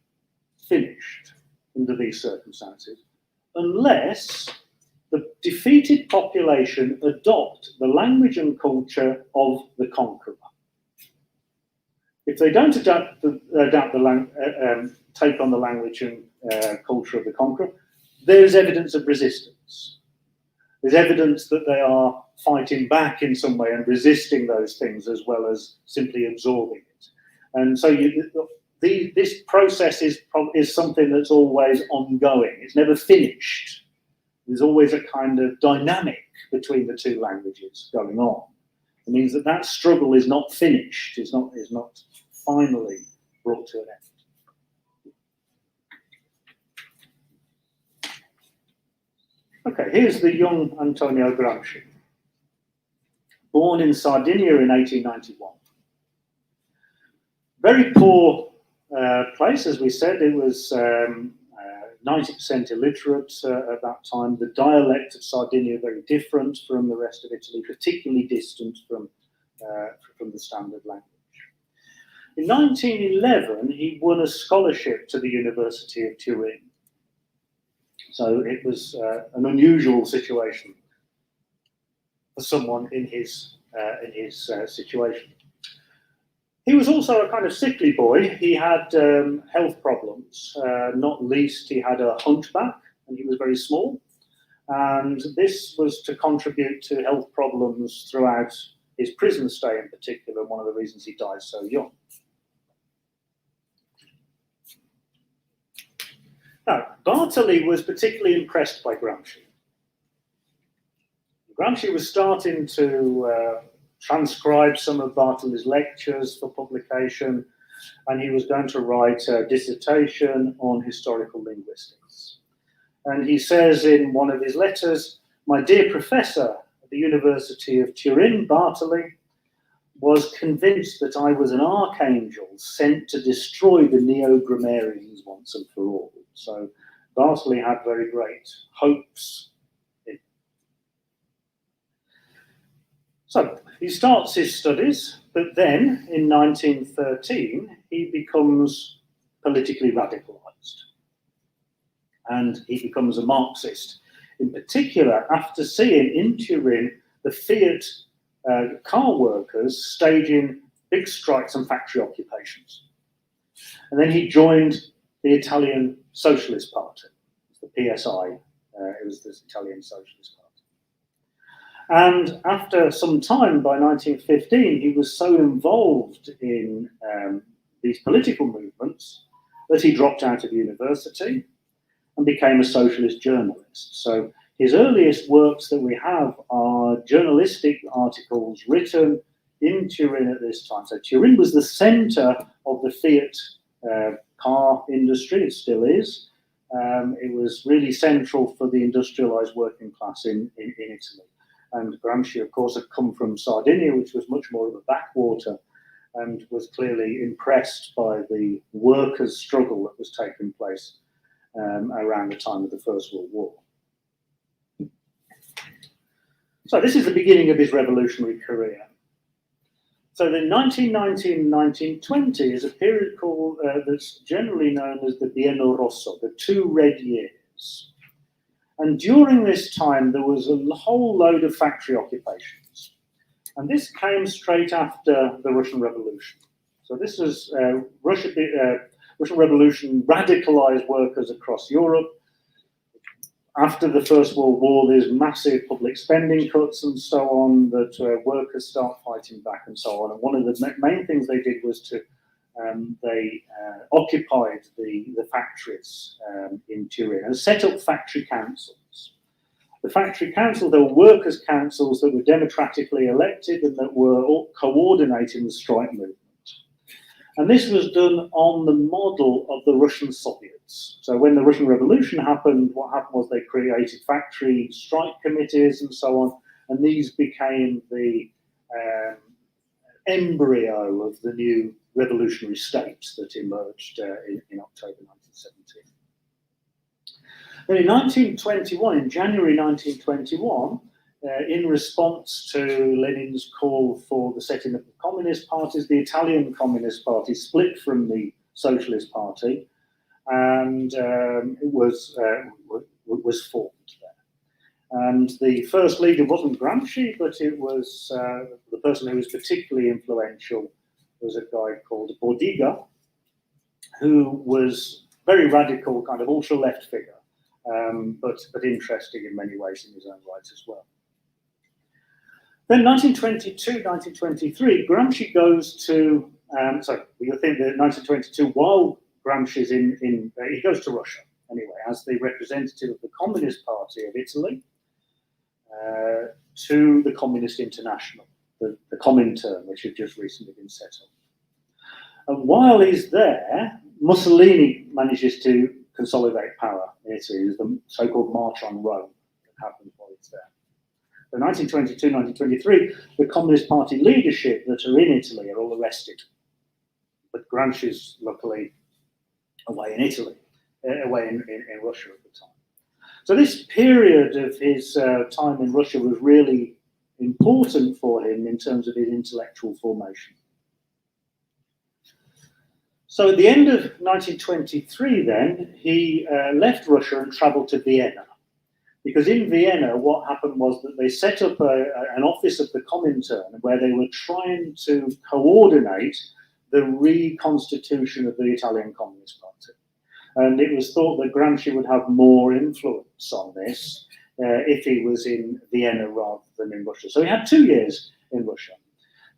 finished under these circumstances, unless the defeated population adopt the language and culture of the conqueror. If they don't take on the language and culture of the conqueror, there's evidence of resistance. There's evidence that they are fighting back in some way and resisting those things as well as simply absorbing it. And so this process is something that's always ongoing. It's never finished. There's always a kind of dynamic between the two languages going on. It means that that struggle is not finished, is not finally brought to an end. Okay, here's the young Antonio Gramsci. Born in Sardinia in 1891. Very poor place, as we said. It was 90% illiterate at that time. The dialect of Sardinia very different from the rest of Italy, particularly distant from the standard language. In 1911, he won a scholarship to the University of Turin. So it was an unusual situation for someone in his situation. He was also a kind of sickly boy. He had health problems, not least he had a hunchback and he was very small. And this was to contribute to health problems throughout his prison stay in particular, one of the reasons he died so young. Now, Bartoli was particularly impressed by Gramsci. Gramsci was starting to transcribe some of Bartoli's lectures for publication, and he was going to write a dissertation on historical linguistics. And he says in one of his letters, "My dear professor at the University of Turin, Bartoli, was convinced that I was an archangel sent to destroy the neo-grammarians once and for all." So Bartoli had very great hopes. So he starts his studies, but then in 1913 he becomes politically radicalized and he becomes a Marxist. In particular, after seeing in Turin the Fiat car workers staging big strikes and factory occupations. And then he joined the Italian Socialist Party, the PSI, it was the Italian Socialist Party. And after some time, by 1915, he was so involved in these political movements that he dropped out of university and became a socialist journalist. So his earliest works that we have are journalistic articles written in Turin at this time. So Turin was the center of the Fiat car industry, it still is. It was really central for the industrialized working class in Italy. And Gramsci, of course, had come from Sardinia, which was much more of a backwater, and was clearly impressed by the workers' struggle that was taking place around the time of the First World War. So this is the beginning of his revolutionary career. So the 1919 and 1920 is a period called that's generally known as the Biennio Rosso, the 2 red years. And during this time, there was a whole load of factory occupations. And this came straight after the Russian Revolution. So this was Russian Revolution radicalized workers across Europe. After the First World War, there's massive public spending cuts and so on, that workers start fighting back and so on. And one of the main things they did was to they occupied the factories in Turin and set up factory councils. The factory council, there were workers' councils that were democratically elected and that were all coordinating the strike movement. And this was done on the model of the Russian Soviets. So when the Russian Revolution happened, what happened was they created factory strike committees and so on, and these became the embryo of the new revolutionary state that emerged in October 1917. Then in 1921, in January 1921, in response to Lenin's call for the setting up of communist parties, the Italian Communist Party split from the Socialist Party, and it was formed there. And the first leader wasn't Gramsci, but it was the person who was particularly influential was a guy called Bordiga, who was very radical, kind of ultra-left figure, but interesting in many ways in his own right as well. Then 1922, 1923, Gramsci goes to, you'll think that 1922, while Gramsci's he goes to Russia, anyway, as the representative of the Communist Party of Italy to the Communist International, the Comintern, which had just recently been set up. And while he's there, Mussolini manages to consolidate power in Italy, the so-called March on Rome that happens while he's there. So 1922, 1923, the Communist Party leadership that are in Italy are all arrested. But Gramsci's luckily away in Italy, away in Russia at the time. So this period of his time in Russia was really important for him in terms of his intellectual formation. So at the end of 1923 then, he left Russia and travelled to Vienna. Because in Vienna, what happened was that they set up an office of the Comintern where they were trying to coordinate the reconstitution of the Italian Communist Party. And it was thought that Gramsci would have more influence on this if he was in Vienna rather than in Russia. So he had 2 years in Russia,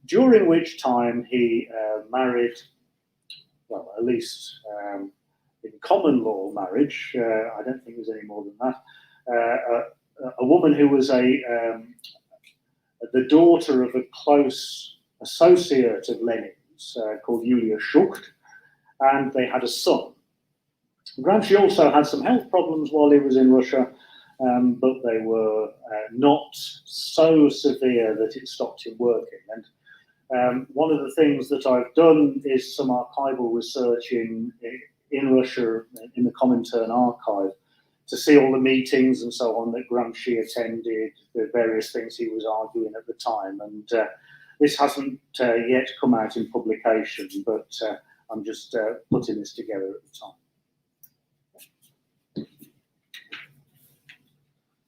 during which time he married, well, at least in common law marriage, I don't think there's any more than that, a woman who was the daughter of a close associate of Lenin's called Yulia Schucht, and they had a son. Gramsci also had some health problems while he was in Russia, but they were not so severe that it stopped him working. And one of the things that I've done is some archival research in Russia, in the Comintern archive, to see all the meetings and so on that Gramsci attended, the various things he was arguing at the time. And this hasn't yet come out in publication, but I'm just putting this together at the time.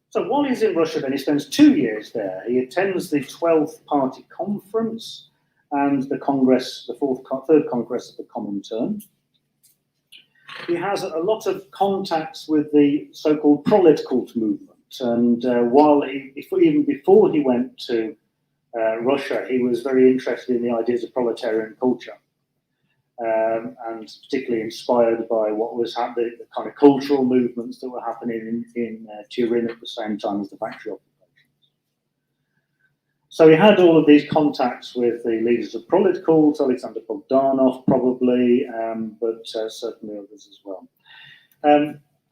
So while he's in Russia, then he spends 2 years there. He attends the 12th Party Conference and the Congress, the third Congress of the Comintern. He has a lot of contacts with the so-called Proletkult movement, and even before he went to Russia, he was very interested in the ideas of proletarian culture, and particularly inspired by what was happening, the kind of cultural movements that were happening in Turin at the same time as the factory occupations. So he had all of these contacts with the leaders of Proletkult, Alexander Bogdanov probably, but certainly others as well.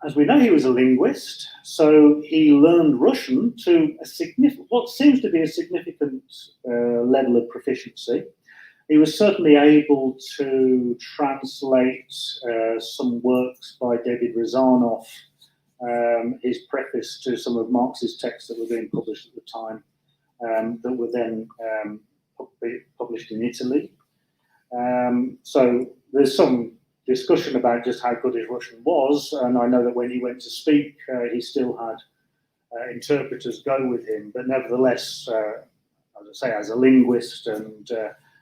As we know, he was a linguist, so he learned Russian to what seems to be a significant level of proficiency. He was certainly able to translate some works by David Ryazanov, his preface to some of Marx's texts that were being published at the time, that were then published in Italy. So there's some discussion about just how good his Russian was, and I know that when he went to speak, he still had interpreters go with him, but nevertheless, as I say, as a linguist and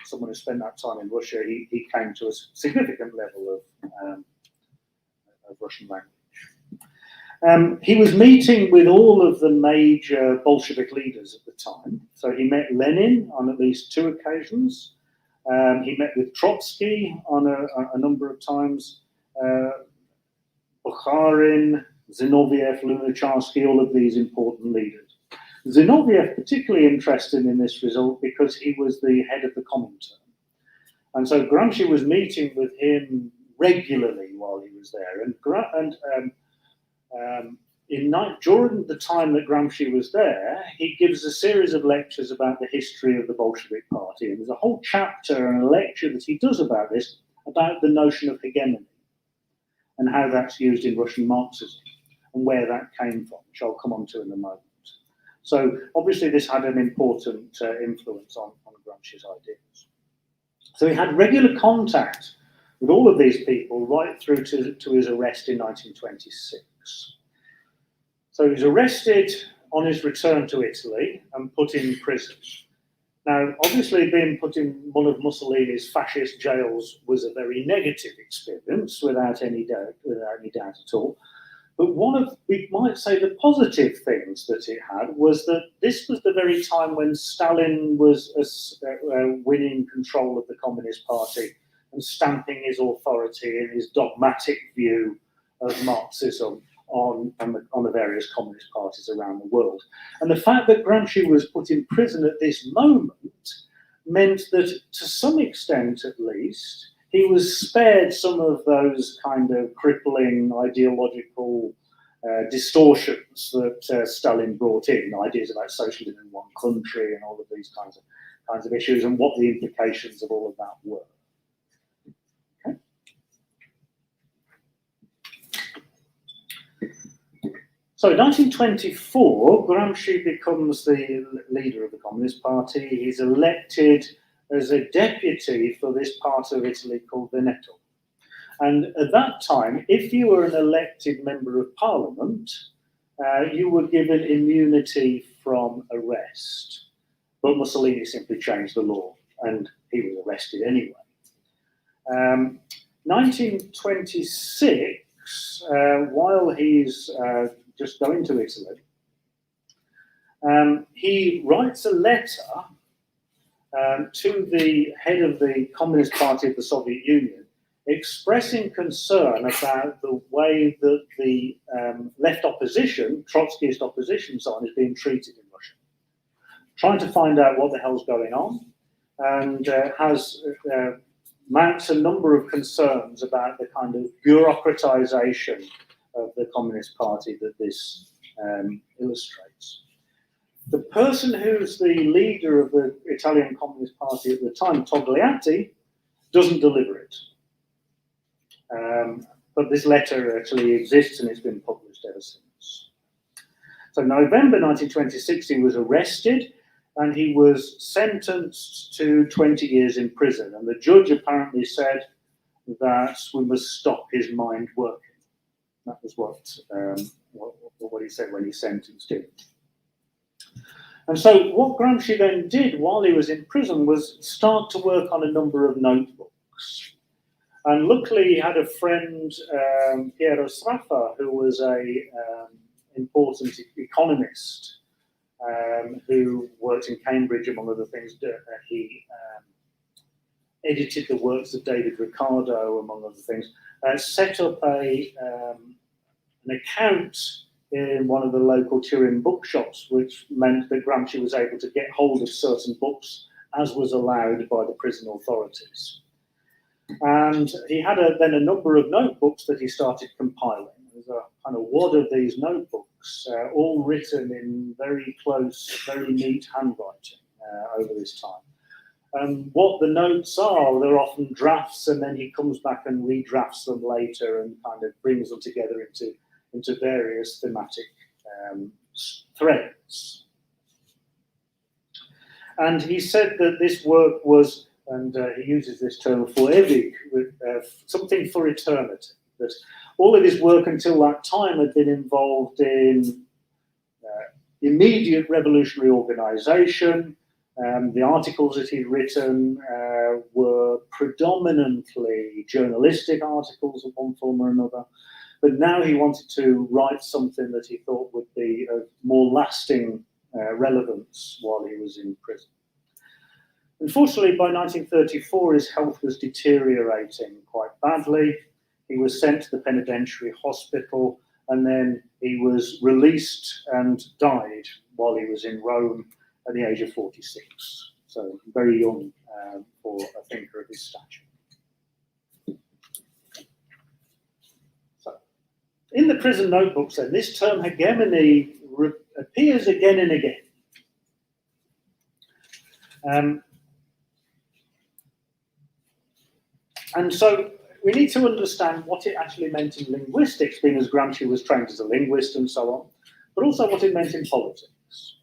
someone who spent that time in Russia, he came to a significant level of Russian language. He was meeting with all of the major Bolshevik leaders at the time. So he met Lenin on at least 2 occasions. He met with Trotsky on a number of times. Bukharin, Zinoviev, Lunacharsky, all of these important leaders. Zinoviev particularly interested in this result because he was the head of the Comintern. And so Gramsci was meeting with him regularly while he was there. During the time that Gramsci was there, he gives a series of lectures about the history of the Bolshevik Party. And there's a whole chapter and a lecture that he does about this, about the notion of hegemony and how that's used in Russian Marxism and where that came from, which I'll come on to in a moment. So obviously this had an important influence on Gramsci's ideas. So he had regular contact with all of these people right through to his arrest in 1926. So he was arrested on his return to Italy and put in prison. Now, obviously, being put in one of Mussolini's fascist jails was a very negative experience, without any doubt at all. But one of, we might say, the positive things that it had was that this was the very time when Stalin was winning control of the Communist Party and stamping his authority and his dogmatic view of Marxism on the various communist parties around the world. And the fact that Gramsci was put in prison at this moment meant that, to some extent at least, he was spared some of those kind of crippling ideological distortions that Stalin brought in, ideas about socialism in one country and all of these kinds of issues, and what the implications of all of that were. Okay. So in 1924, Gramsci becomes the leader of the Communist Party. He's elected as a deputy for this part of Italy called Veneto. And at that time, if you were an elected member of parliament, you were given immunity from arrest. But Mussolini simply changed the law, and he was arrested anyway. 1926, while he's just going to Italy, he writes a letter to the head of the Communist Party of the Soviet Union, expressing concern about the way that the left opposition, Trotskyist opposition, so on, is being treated in Russia. Trying to find out what the hell's going on, and mounts a number of concerns about the kind of bureaucratization of the Communist Party that this illustrates. The person who's the leader of the Italian Communist Party at the time, Togliatti, doesn't deliver it. But this letter actually exists and it's been published ever since. So November 1926, he was arrested and he was sentenced to 20 years in prison. And the judge apparently said that we must stop his mind working. That was what he said when he sentenced him. And so what Gramsci then did while he was in prison was start to work on a number of notebooks. And luckily he had a friend, Piero Sraffa, who was a important economist who worked in Cambridge, among other things. He edited the works of David Ricardo, among other things, set up an account in one of the local Turin bookshops, which meant that Gramsci was able to get hold of certain books as was allowed by the prison authorities. And he had then a number of notebooks that he started compiling. There's a kind of wad of these notebooks, all written in very close, very neat handwriting over this time. And what the notes are, they're often drafts, and then he comes back and redrafts them later and kind of brings them together into various thematic threads. And he said that this work was, and he uses this term for ewig, something for eternity. That all of his work until that time had been involved in immediate revolutionary organization. The articles that he'd written were predominantly journalistic articles of one form or another. But now he wanted to write something that he thought would be of more lasting relevance while he was in prison. Unfortunately, by 1934, his health was deteriorating quite badly. He was sent to the penitentiary hospital, and then he was released and died while he was in Rome at the age of 46. So very young for a thinker of his stature. So, in the prison notebooks, then, this term hegemony appears again and again. And so we need to understand what it actually meant in linguistics, being as Gramsci was trained as a linguist and so on, but also what it meant in politics.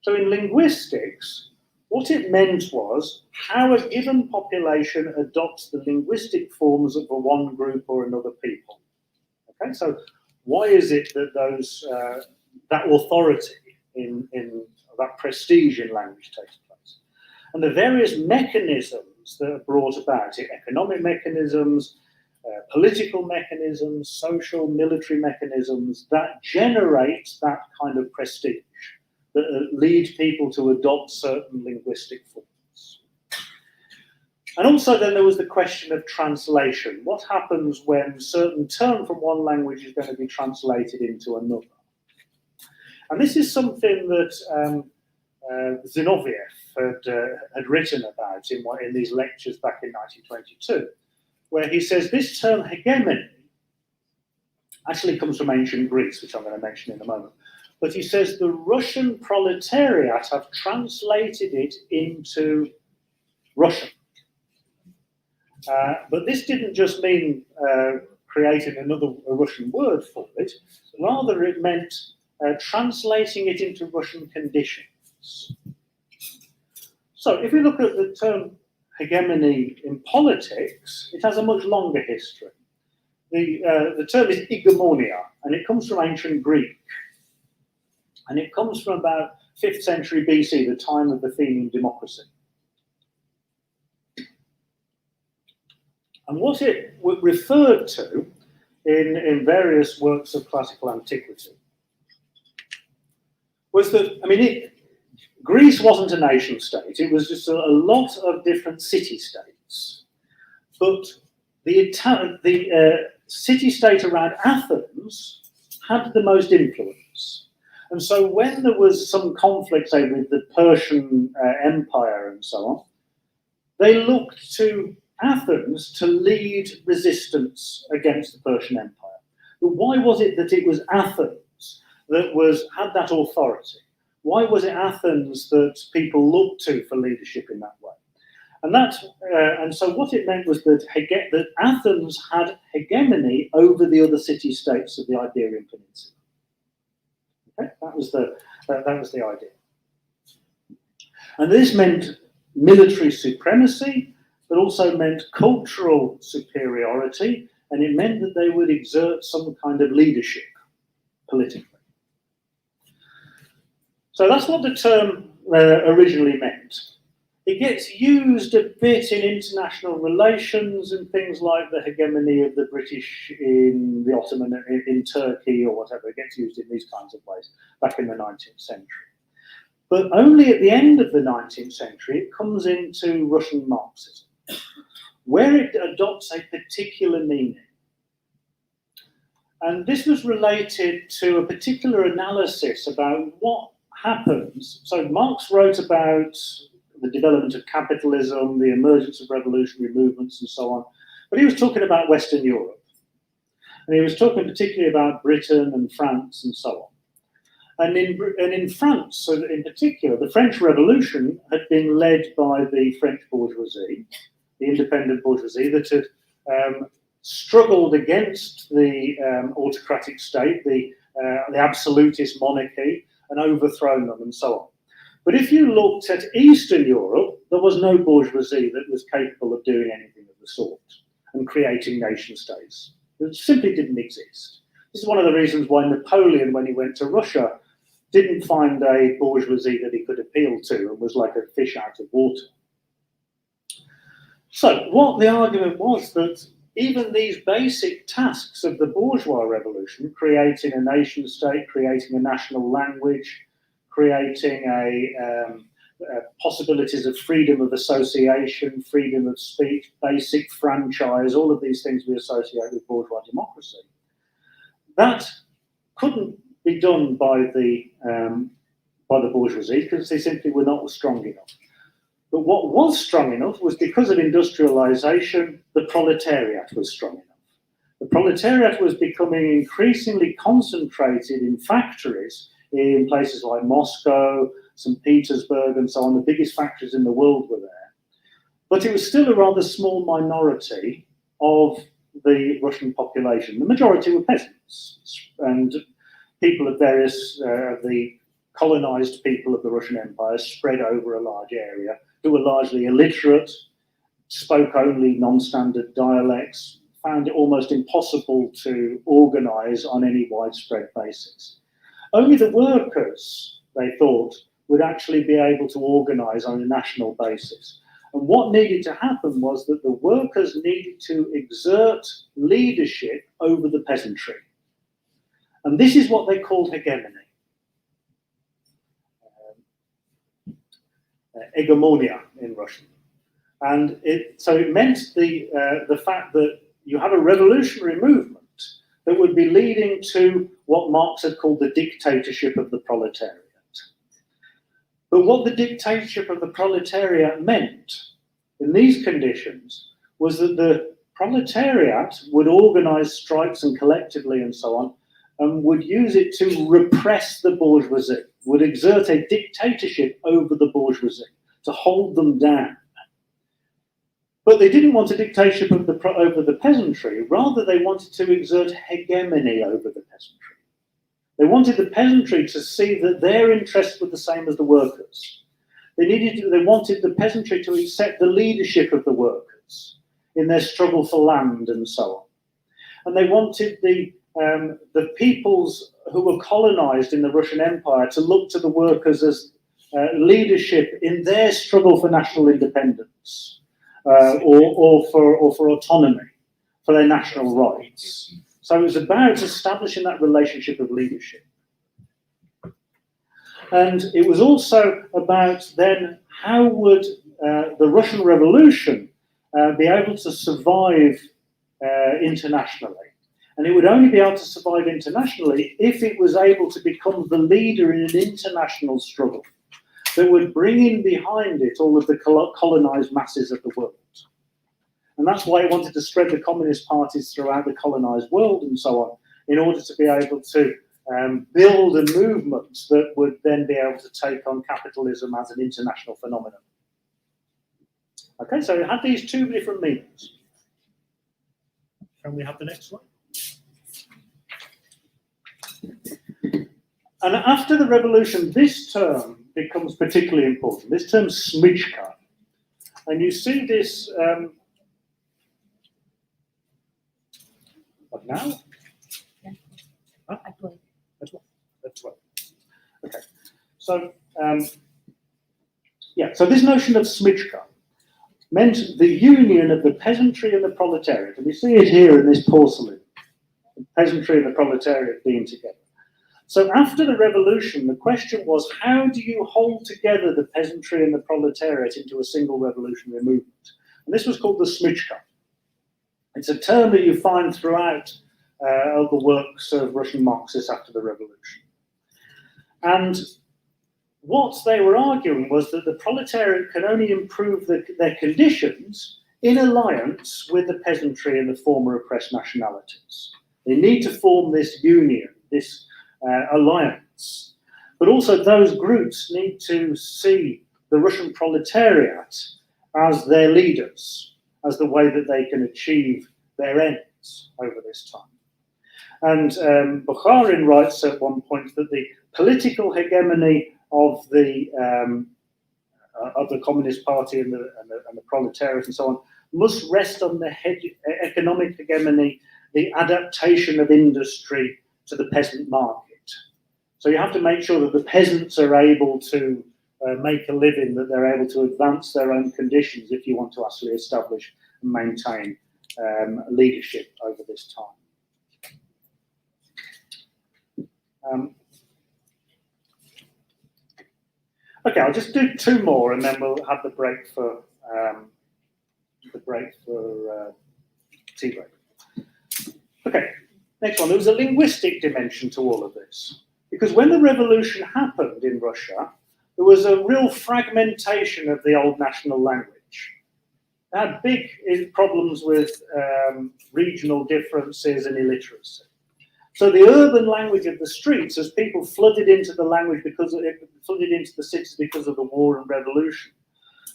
So in linguistics, what it meant was how a given population adopts the linguistic forms of a one group or another people. Okay, so why is it that those that authority in that prestige in language takes place. And the various mechanisms that are brought about it, economic mechanisms, political mechanisms, social, military mechanisms, that generate that kind of prestige, that lead people to adopt certain linguistic forms. And also then there was the question of translation. What happens when a certain term from one language is going to be translated into another? And this is something that Zinoviev had written about in these lectures back in 1922, where he says this term hegemony actually comes from ancient Greece, which I'm going to mention in a moment. But he says the Russian proletariat have translated it into Russian. But this didn't just mean creating a Russian word for it, rather it meant translating it into Russian conditions. So if we look at the term hegemony in politics, it has a much longer history. The term is hegemonia, and it comes from ancient Greek. And it comes from about 5th century BC, the time of the Athenian democracy. And what it referred to in various works of classical antiquity was that, Greece wasn't a nation state, it was just a lot of different city-states. But the city-state around Athens had the most influence. And so when there was some conflict, say, with the Persian Empire and so on, they looked to Athens to lead resistance against the Persian Empire. But why was it that it was Athens that had that authority? Why was it Athens that people looked to for leadership in that way? And so what it meant was that Athens had hegemony over the other city-states of the Iberian Peninsula. Okay? That was the idea. And this meant military supremacy, but also meant cultural superiority, and it meant that they would exert some kind of leadership politically. So that's what the term originally meant. It gets used a bit in international relations and things like the hegemony of the British in the Ottoman, in Turkey or whatever. It gets used in these kinds of ways back in the 19th century. But only at the end of the 19th century, it comes into Russian Marxism, where it adopts a particular meaning. And this was related to a particular analysis about what happens. So Marx wrote about the development of capitalism, the emergence of revolutionary movements and so on, but he was talking about Western Europe. And he was talking particularly about Britain and France and so on. And in France, so in particular, the French Revolution had been led by the French bourgeoisie, the independent bourgeoisie that had struggled against the autocratic state, the absolutist monarchy, and overthrown them and so on. But if you looked at Eastern Europe, there was no bourgeoisie that was capable of doing anything of the sort and creating nation states. It simply didn't exist. This is one of the reasons why Napoleon, when he went to Russia, didn't find a bourgeoisie that he could appeal to and was like a fish out of water. So what the argument was that even these basic tasks of the bourgeois revolution, creating a nation state, creating a national language, creating possibilities of freedom of association, freedom of speech, basic franchise, all of these things we associate with bourgeois democracy, that couldn't be done by the bourgeoisie because they simply were not strong enough. But what was strong enough was because of industrialization, the proletariat was strong enough. The proletariat was becoming increasingly concentrated in factories in places like Moscow, St. Petersburg, and so on. The biggest factories in the world were there. But it was still a rather small minority of the Russian population. The majority were peasants and people of various, the colonized people of the Russian Empire spread over a large area, who were largely illiterate, spoke only non-standard dialects, found it almost impossible to organize on any widespread basis. Only the workers, they thought, would actually be able to organise on a national basis. And what needed to happen was that the workers needed to exert leadership over the peasantry. And this is what they called hegemony. Hegemonia in Russian. And so it meant the fact that you have a revolutionary movement that would be leading to what Marx had called the dictatorship of the proletariat. But what the dictatorship of the proletariat meant in these conditions was that the proletariat would organise strikes and collectively and so on, and would use it to repress the bourgeoisie, would exert a dictatorship over the bourgeoisie, to hold them down. But they didn't want a dictatorship of over the peasantry, rather they wanted to exert hegemony over the peasantry. They wanted the peasantry to see that their interests were the same as the workers. They wanted the peasantry to accept the leadership of the workers in their struggle for land and so on. And they wanted the peoples who were colonized in the Russian Empire to look to the workers as leadership in their struggle for national independence or for autonomy, for their national rights. So it was about establishing that relationship of leadership. And it was also about then how would the Russian Revolution be able to survive internationally. And it would only be able to survive internationally if it was able to become the leader in an international struggle that would bring in behind it all of the colonized masses of the world. And that's why it wanted to spread the communist parties throughout the colonized world and so on, in order to be able to build a movement that would then be able to take on capitalism as an international phenomenon. Okay, so it had these two different meanings. Can we have the next one? And after the revolution, this term becomes particularly important. This term smychka. And you see this, what now? Yeah. Huh? At 12. At 12. Okay. So, yeah, so this notion of smychka meant the union of the peasantry and the proletariat. And we see it here in this porcelain, the peasantry and the proletariat being together. So after the revolution, the question was, how do you hold together the peasantry and the proletariat into a single revolutionary movement? And this was called the smychka. It's a term that you find throughout the works of Russian Marxists after the revolution. And what they were arguing was that the proletariat can only improve their conditions in alliance with the peasantry and the former oppressed nationalities. They need to form this union, this alliance. But also those groups need to see the Russian proletariat as their leaders, as the way that they can achieve their ends over this time. And Bakhtin writes at one point that the political hegemony of the Communist Party and the proletariat and so on must rest on the economic hegemony, the adaptation of industry to the peasant market. So you have to make sure that the peasants are able to make a living, that they're able to advance their own conditions if you want to actually establish and maintain leadership over this time. Okay, I'll just do two more and then we'll have the break for tea break. Okay, next one. There was a linguistic dimension to all of this. Because when the revolution happened in Russia, there was a real fragmentation of the old national language. They had big problems with regional differences and illiteracy. So the urban language of the streets, as people flooded into the language flooded into the cities because of the war and revolution,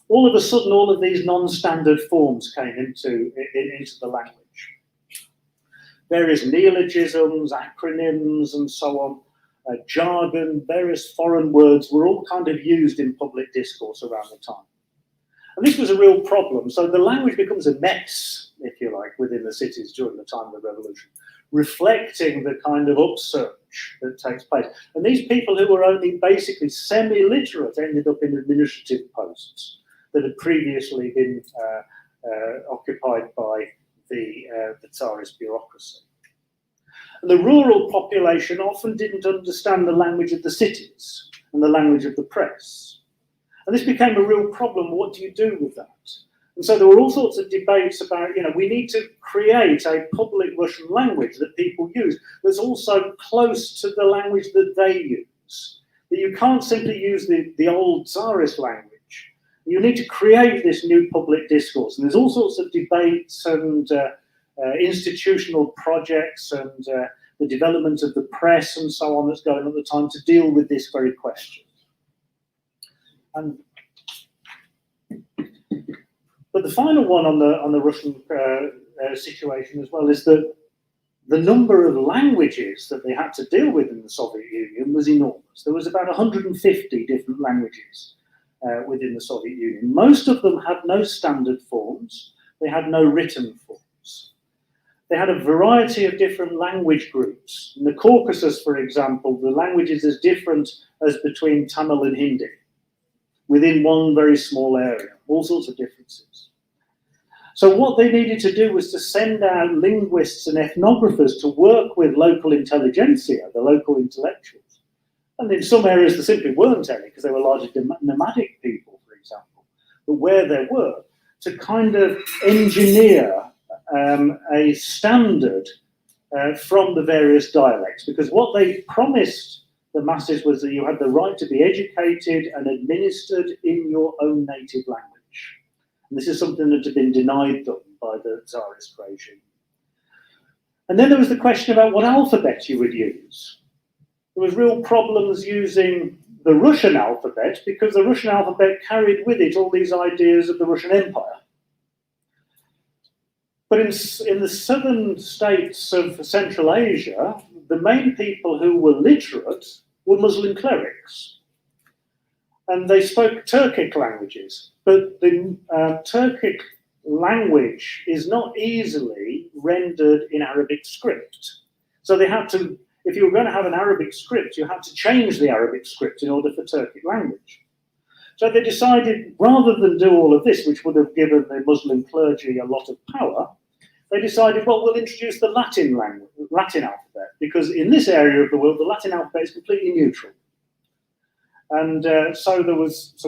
all of a sudden all of these non-standard forms came into the language. Various neologisms, acronyms, and so on. Jargon, various foreign words were all kind of used in public discourse around the time. And this was a real problem. So the language becomes a mess, if you like, within the cities during the time of the revolution, reflecting the kind of upsurge language that takes place. And these people who were only basically semi-literate ended up in administrative posts that had previously been occupied by the Tsarist bureaucracy. And the rural population often didn't understand the language of the cities and the language of the press. And this became a real problem. What do you do with that? And so there were all sorts of debates about, we need to create a public Russian language that people use that's also close to the language that they use. That you can't simply use the old Tsarist language. You need to create this new public discourse. And there's all sorts of debates and institutional projects and the development of the press and so on that's going on at the time to deal with this very question. But the final one on the Russian situation as well is that the number of languages that they had to deal with in the Soviet Union was enormous. There was about 150 different languages within the Soviet Union. Most of them had no standard forms. They had no written forms. They had a variety of different language groups. In the Caucasus, for example, the language is as different as between Tamil and Hindi within one very small area, all sorts of differences. So what they needed to do was to send out linguists and ethnographers to work with local intelligentsia, the local intellectuals. And in some areas there simply weren't any because they were largely nomadic people, for example. But where there were, to kind of engineer a standard from the various dialects. Because what they promised the masses was that you had the right to be educated and administered in your own native language. And this is something that had been denied them by the Tsarist regime. And then there was the question about what alphabet you would use. There was real problems using the Russian alphabet because the Russian alphabet carried with it all these ideas of the Russian Empire. But in the southern states of Central Asia, the main people who were literate were Muslim clerics. And they spoke Turkic languages. But the Turkic language is not easily rendered in Arabic script. So they had to, if you were going to have an Arabic script, you had to change the Arabic script in order for Turkic language. So they decided, rather than do all of this, which would have given the Muslim clergy a lot of power, they decided, well, we'll introduce the Latin language, Latin alphabet, because in this area of the world, the Latin alphabet is completely neutral. And so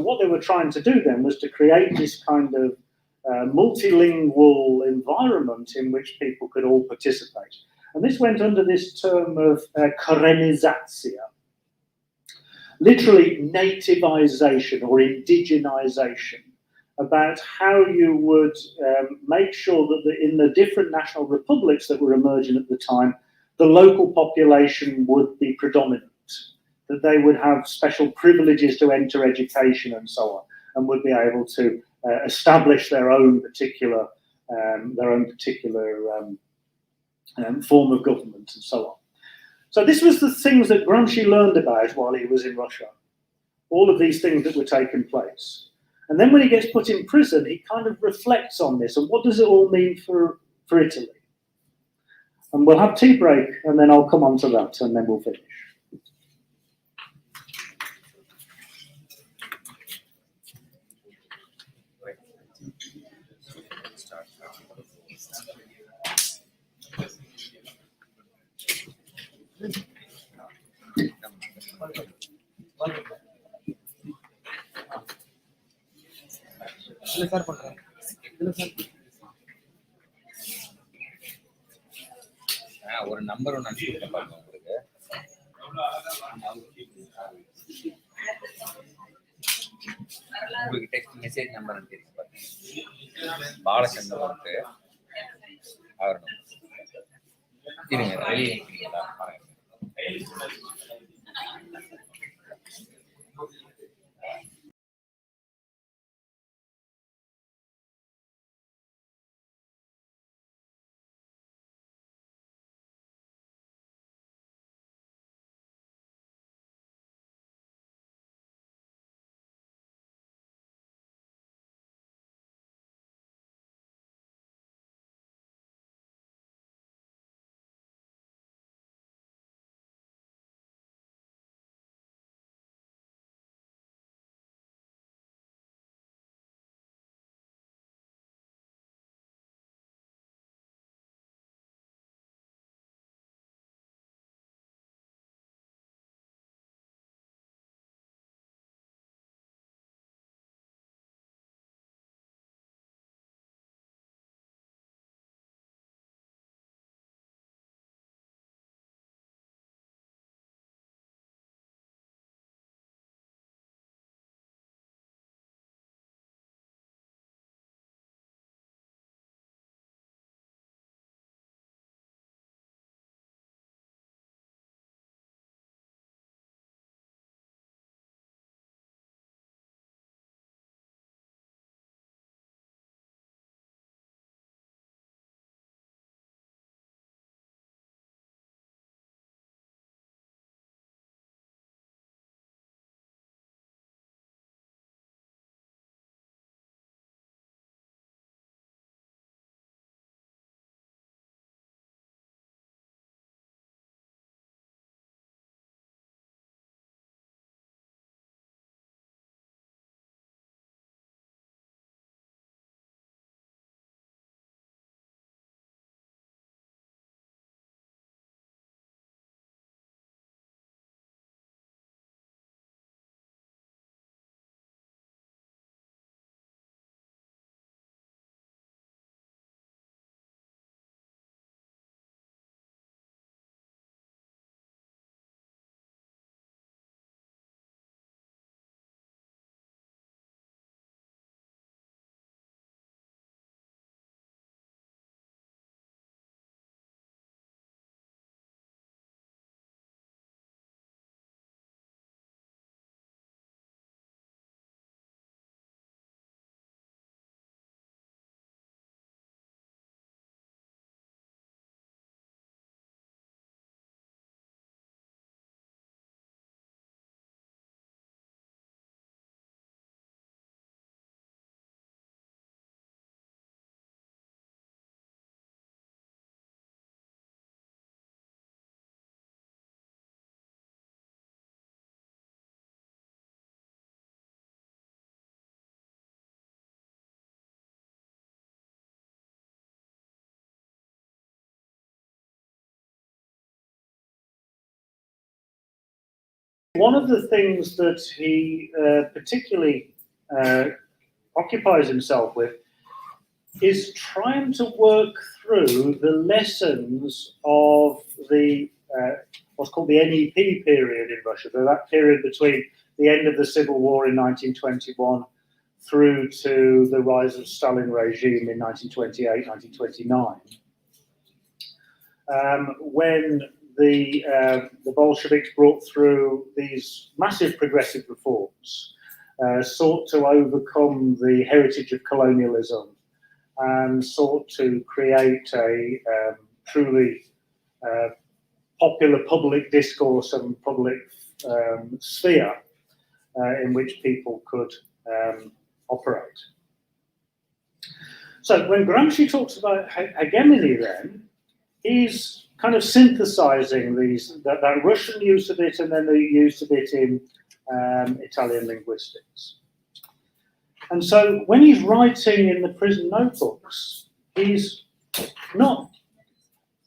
what they were trying to do then was to create this kind of multilingual environment in which people could all participate. And this went under this term of Korenizatsiya, literally nativization or indigenization, about how you would make sure that in the different national republics that were emerging at the time, the local population would be predominant, that they would have special privileges to enter education and so on, and would be able to establish their own particular form of government and so on. So this was the things that Gramsci learned about while he was in Russia, all of these things that were taking place. And then when he gets put in prison, he kind of reflects on this and what does it all mean for Italy? And we'll have tea break and then I'll come on to that and then we'll finish. ஒரு number ஒன்று அனுப்பிட்டு பாருங்க உங்களுக்கு. உங்களுக்கு text message number அனுப்பிடுங்க பாருங்க. பாலச்சந்திரனுக்கு அவர் இருங்க வெளியே நிற்கிறீங்களா பாருங்க. One of the things that he particularly occupies himself with is trying to work through the lessons of the what's called the NEP period in Russia, so that period between the end of the civil war in 1921 through to the rise of Stalin regime in 1928, 1929, when the Bolsheviks brought through these massive progressive reforms, sought to overcome the heritage of colonialism, and sought to create a truly popular public discourse and public sphere in which people could operate. So when Gramsci talks about hegemony, then he's kind of synthesizing that Russian use of it and then the use of it in Italian linguistics. And so when he's writing in the prison notebooks, he's not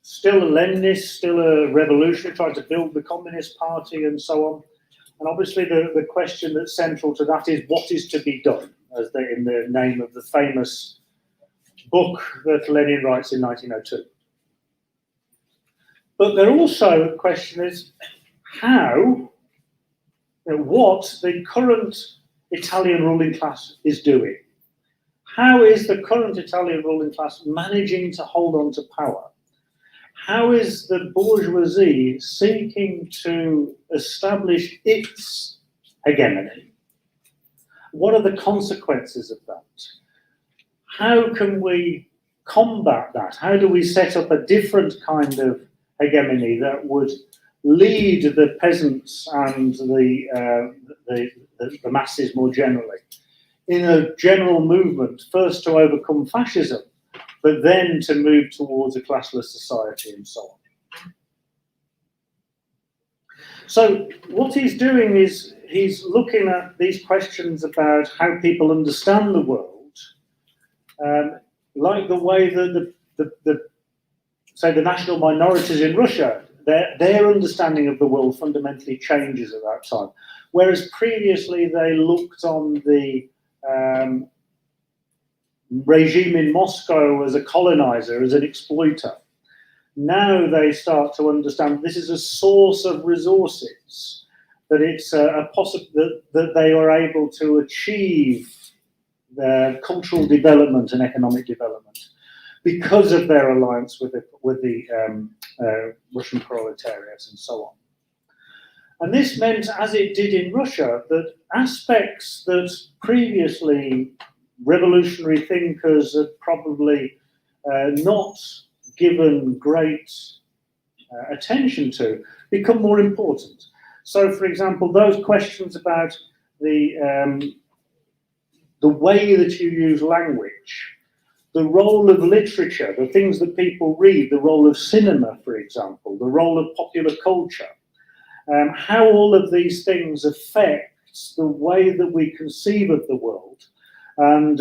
still a Leninist, still a revolutionary, trying to build the Communist Party and so on. And obviously the question that's central to that is what is to be done, as in the name of the famous book that Lenin writes in 1902. But there also the question is how, what the current Italian ruling class is doing. How is the current Italian ruling class managing to hold on to power? How is the bourgeoisie seeking to establish its hegemony? What are the consequences of that? How can we combat that? How do we set up a different kind of hegemony that would lead the peasants and the masses more generally in a general movement, first to overcome fascism, but then to move towards a classless society and so on. So what he's doing is he's looking at these questions about how people understand the world, like the way that say the national minorities in Russia, their understanding of the world fundamentally changes at that time. Whereas previously they looked on the regime in Moscow as a colonizer, as an exploiter. Now they start to understand this is a source of resources, that it's that they are able to achieve their cultural development and economic development because of their alliance with the Russian proletariat and so on. And this meant, as it did in Russia, that aspects that previously revolutionary thinkers had probably not given great attention to become more important. So, for example, those questions about the way that you use language, the role of literature, the things that people read, the role of cinema, for example, the role of popular culture, how all of these things affect the way that we conceive of the world and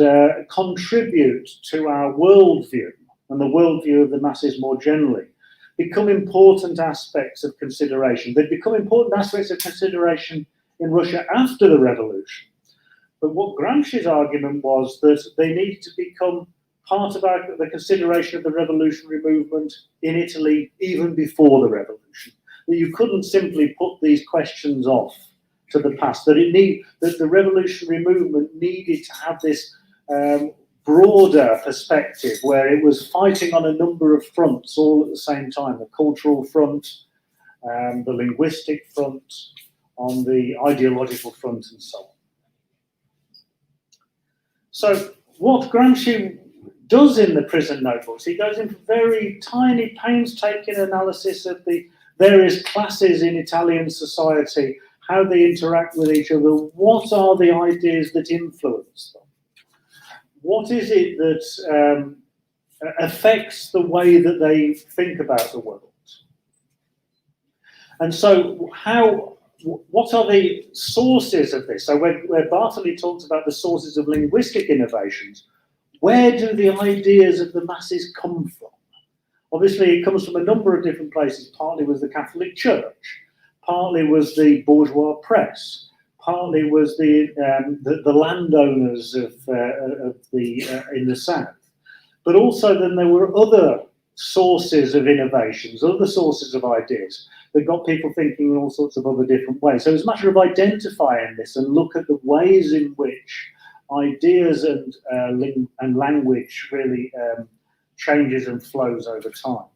contribute to our worldview and the worldview of the masses more generally, become important aspects of consideration. They become important aspects of consideration in Russia after the revolution. But what Gramsci's argument was that they needed to become part of the consideration of the revolutionary movement in Italy even before the revolution. That you couldn't simply put these questions off to the past, that the revolutionary movement needed to have this broader perspective where it was fighting on a number of fronts all at the same time, the cultural front, the linguistic front, on the ideological front and so on. So what Gramsci does in the prison notebooks, he goes into very tiny, painstaking analysis of the various classes in Italian society, how they interact with each other, what are the ideas that influence them, what is it that affects the way that they think about the world. And so what are the sources of this? So where Bartley talks about the sources of linguistic innovations, where do the ideas of the masses come from? Obviously, it comes from a number of different places, partly with the Catholic Church, partly was the bourgeois press, partly was the landowners in the south. But also then there were other sources of innovations, other sources of ideas that got people thinking in all sorts of other different ways. So it's a matter of identifying this and look at the ways in which ideas and language really changes and flows over time.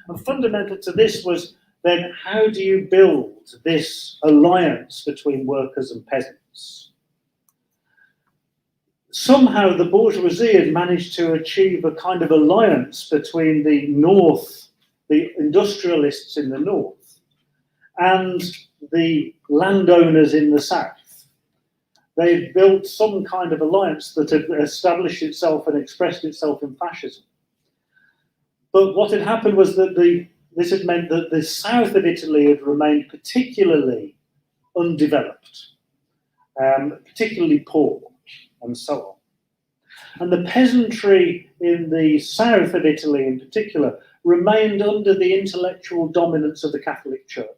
And fundamental to this was then, how do you build this alliance between workers and peasants? Somehow the bourgeoisie had managed to achieve a kind of alliance between the north, the industrialists in the north, and the landowners in the south. They built some kind of alliance that had established itself and expressed itself in fascism. But what had happened was that this had meant that the south of Italy had remained particularly undeveloped, particularly poor, and so on. And the peasantry in the south of Italy in particular remained under the intellectual dominance of the Catholic Church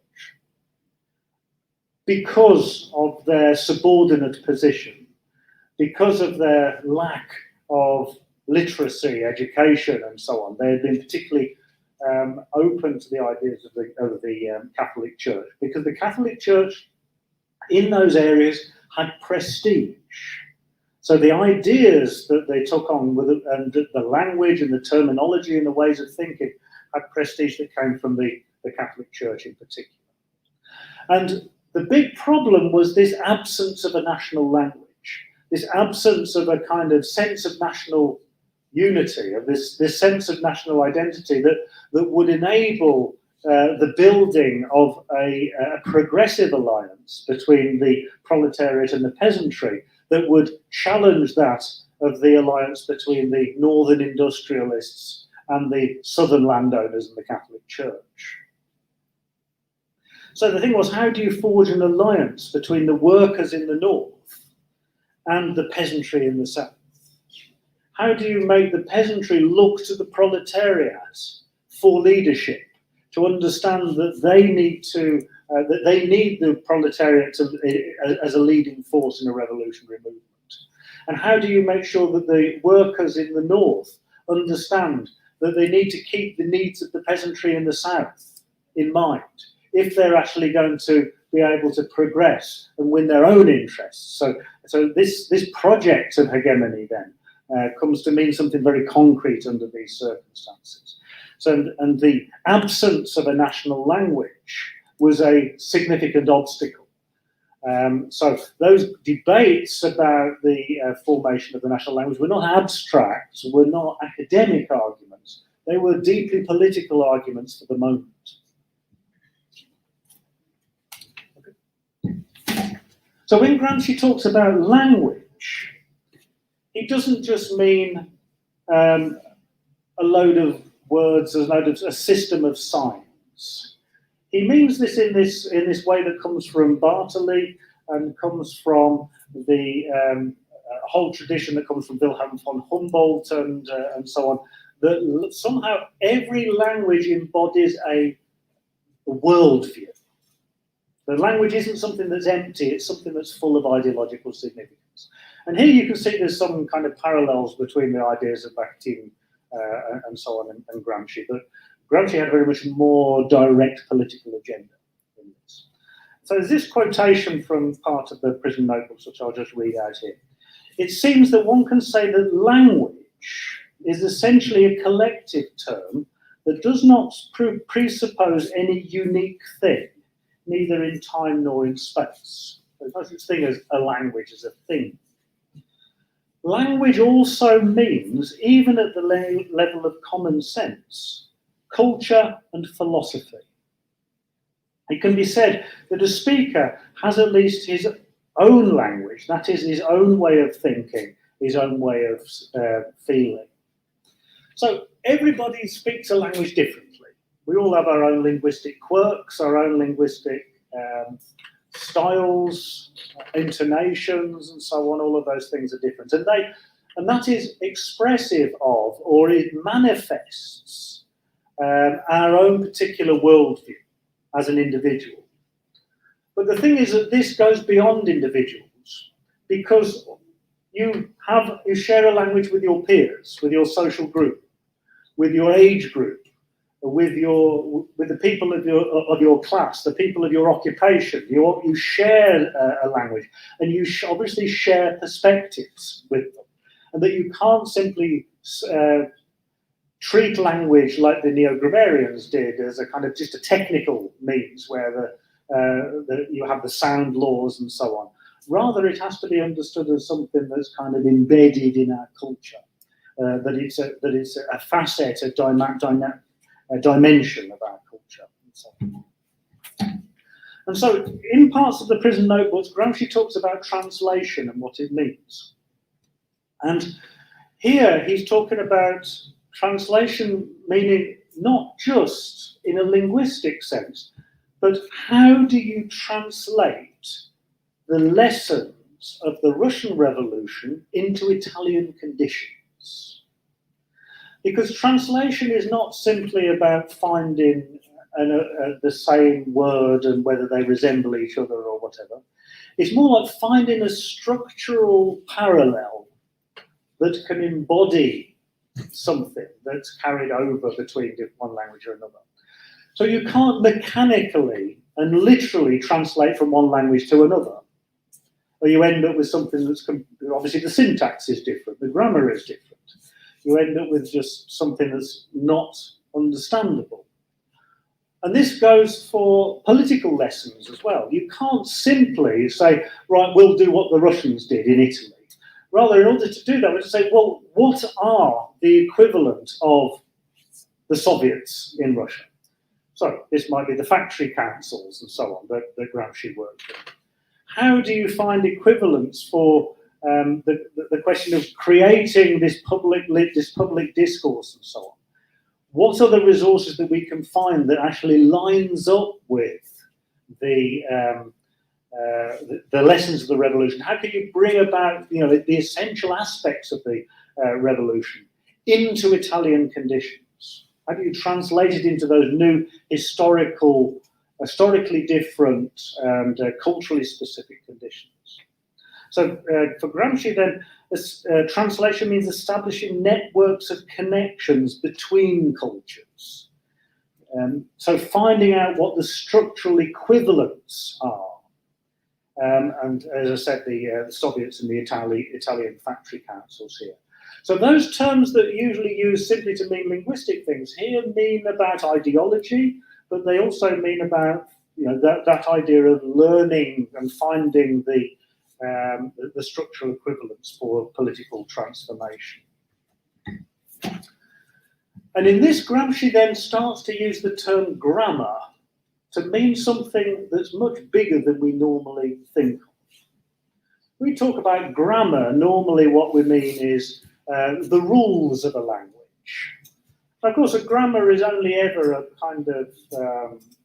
because of their subordinate position, because of their lack of literacy, education, and so on. They had been particularly open to the ideas of the Catholic Church, because the Catholic Church in those areas had prestige. So the ideas that they took on, and the language and the terminology and the ways of thinking, had prestige that came from the Catholic Church in particular. And the big problem was this absence of a national language, this absence of a kind of sense of national unity, of this sense of national identity that would enable the building of a progressive alliance between the proletariat and the peasantry that would challenge that of the alliance between the northern industrialists and the southern landowners and the Catholic Church. So the thing was, how do you forge an alliance between the workers in the north and the peasantry in the south? How do you make the peasantry look to the proletariat for leadership, to understand that they need the proletariat as a leading force in a revolutionary movement? And how do you make sure that the workers in the north understand that they need to keep the needs of the peasantry in the south in mind if they're actually going to be able to progress and win their own interests? So this project of hegemony then comes to mean something very concrete under these circumstances. And the absence of a national language was a significant obstacle. So those debates about the formation of the national language were not abstract, were not academic arguments. They were deeply political arguments for the moment. Okay. So when Gramsci talks about language, it doesn't just mean a load of words, a system of signs. He means this in this way that comes from Bartley and comes from the whole tradition that comes from Wilhelm von Humboldt and so on. That somehow every language embodies a worldview. The language isn't something that's empty; it's something that's full of ideological significance. And here you can see there's some kind of parallels between the ideas of Bakhtin and so on and Gramsci. But Gramsci had a very much more direct political agenda in this. So there's this quotation from part of the prison notebooks, which I'll just read out here. It seems that one can say that language is essentially a collective term that does not presuppose any unique thing, neither in time nor in space. There's no such thing as a language as a thing. Language also means, even at the level of common sense, culture and philosophy. It can be said that a speaker has at least his own language, that is, his own way of thinking, his own way of feeling. So everybody speaks a language differently. We all have our own linguistic quirks, our own linguistic styles, intonations, and so on. All of those things are different, and that is expressive of, or it manifests our own particular worldview. as an individual. But the thing is that this goes beyond individuals, because you share a language with your peers, with your social group, with your age group, with the people of your class, the people of your occupation. You share a language, and you obviously share perspectives with them, and that you can't simply treat language like the neo-grammarians did as a kind of just a technical means where you have the sound laws and so on. Rather, it has to be understood as something that's kind of embedded in our culture, that it's a facet, a dimension of our culture. And so, in parts of the prison notebooks, Gramsci talks about translation and what it means. And here he's talking about translation meaning not just in a linguistic sense, but how do you translate the lessons of the Russian Revolution into Italian conditions? Because translation is not simply about finding the same word and whether they resemble each other or whatever. It's more like finding a structural parallel that can embody something that's carried over between one language or another. So you can't mechanically and literally translate from one language to another, or you end up with something that's obviously the syntax is different, the grammar is different. You end up with just something that's not understandable. And this goes for political lessons as well. You can't simply say, right, we'll do what the Russians did in Italy. Rather, in order to do that, we have to say, well, what are the equivalent of the Soviets in Russia? So this might be the factory councils and so on that Gramsci worked with. How do you find equivalents for the question of creating this public discourse and so on? What are the resources that we can find that actually lines up with the lessons of the revolution? How can you bring about the essential aspects of the revolution into Italian conditions? How do you translate it into those new historically different and culturally specific conditions? So for Gramsci then, translation means establishing networks of connections between cultures. So finding out what the structural equivalents are. And as I said, the Soviets and the Italian factory councils here. So those terms that usually use simply to mean linguistic things here mean about ideology, but they also mean about that idea of learning and finding the structural equivalents for political transformation. And in this, Gramsci then starts to use the term grammar to mean something that's much bigger than we normally think of. We talk about grammar, normally what we mean is the rules of a language. Of course, a grammar is only ever a kind of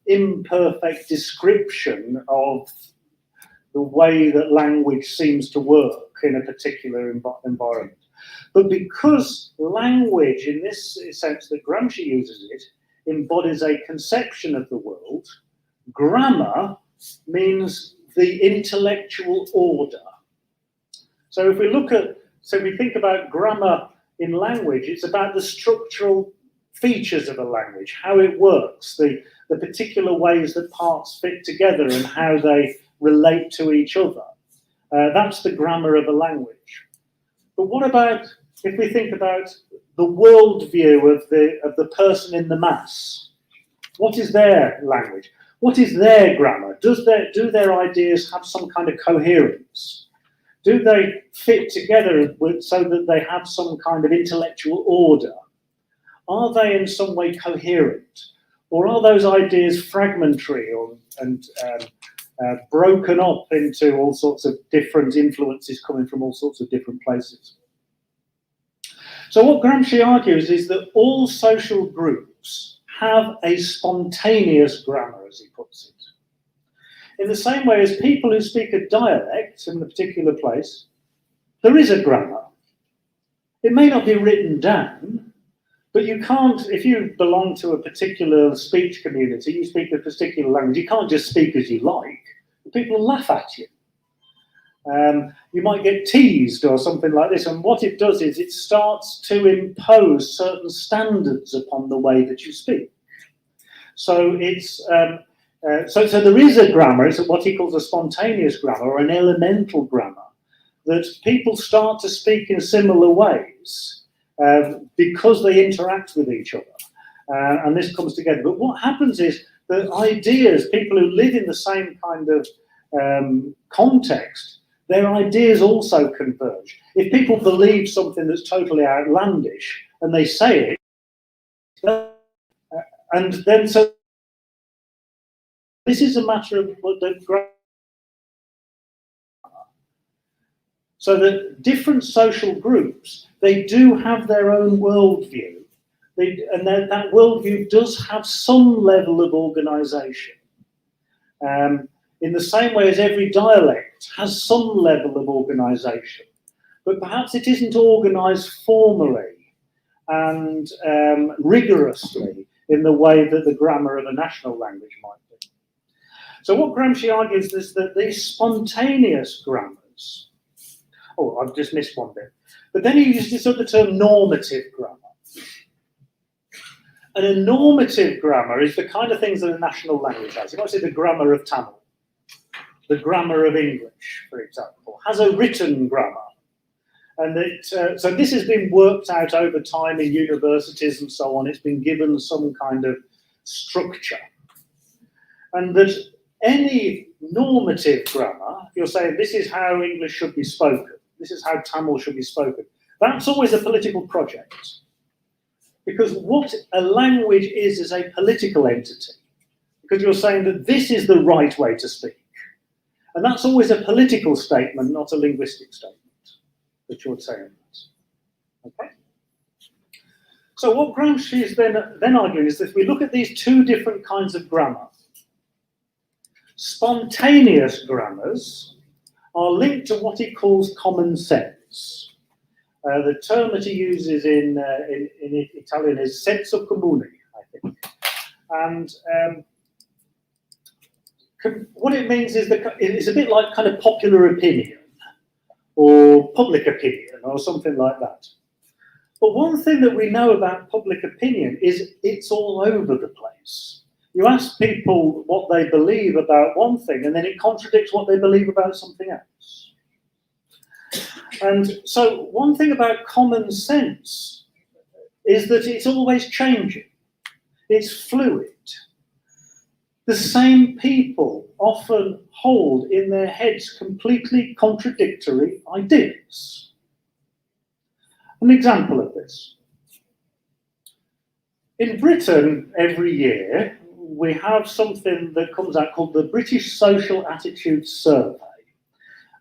imperfect description of the way that language seems to work in a particular environment. But because language, in this sense that Gramsci uses it, embodies a conception of the world, grammar means the intellectual order. So if we think about grammar in language, it's about the structural features of a language, how it works, the particular ways that parts fit together and how they relate to each other. That's the grammar of a language. But what about if we think about the worldview of the person in the mass? What is their language? What is their grammar? Do their ideas have some kind of coherence? Do they fit together so that they have some kind of intellectual order? Are they in some way coherent? Or are those ideas fragmentary and broken up into all sorts of different influences coming from all sorts of different places? So what Gramsci argues is that all social groups have a spontaneous grammar, as he puts it. In the same way as people who speak a dialect in a particular place, there is a grammar. It may not be written down, but But you can't, if you belong to a particular speech community, you speak a particular language, you can't just speak as you like. People laugh at you. You might get teased or something like this, and what it does is it starts to impose certain standards upon the way that you speak. So it's so there is a grammar. It's what he calls a spontaneous grammar or an elemental grammar, that people start to speak in similar ways because they interact with each other, and this comes together. But what happens is that ideas, people who live in the same kind of context, their ideas also converge. If people believe something that's totally outlandish and they say it, and then so this is a matter of what the so that different social groups, they do have their own worldview, and that worldview does have some level of organisation. In the same way as every dialect has some level of organisation, but perhaps it isn't organised formally and rigorously in the way that the grammar of a national language might be. So what Gramsci argues is that these spontaneous grammars, oh, I've just missed one bit, but then he uses this other term, normative grammar. And a normative grammar is the kind of things that a national language has. You might say the grammar of Tamil. The grammar of English, for example, has a written grammar. And so this has been worked out over time in universities and so on. It's been given some kind of structure. And that any normative grammar, you're saying this is how English should be spoken, this is how Tamil should be spoken, that's always a political project. Because what a language is a political entity. Because you're saying that this is the right way to speak. And that's always a political statement, not a linguistic statement that you're saying that. Okay? So what Gramsci is then arguing is that if we look at these two different kinds of grammar, spontaneous grammars are linked to what he calls common sense. The term that he uses in Italian is senso comune, I think. And what it means is that it's a bit like kind of popular opinion or public opinion or something like that. But one thing that we know about public opinion is it's all over the place. You ask people what they believe about one thing and then it contradicts what they believe about something else. And so one thing about common sense is that it's always changing. It's fluid. The same people often hold in their heads completely contradictory ideas. An example of this. In Britain, every year, we have something that comes out called the British Social Attitudes Survey.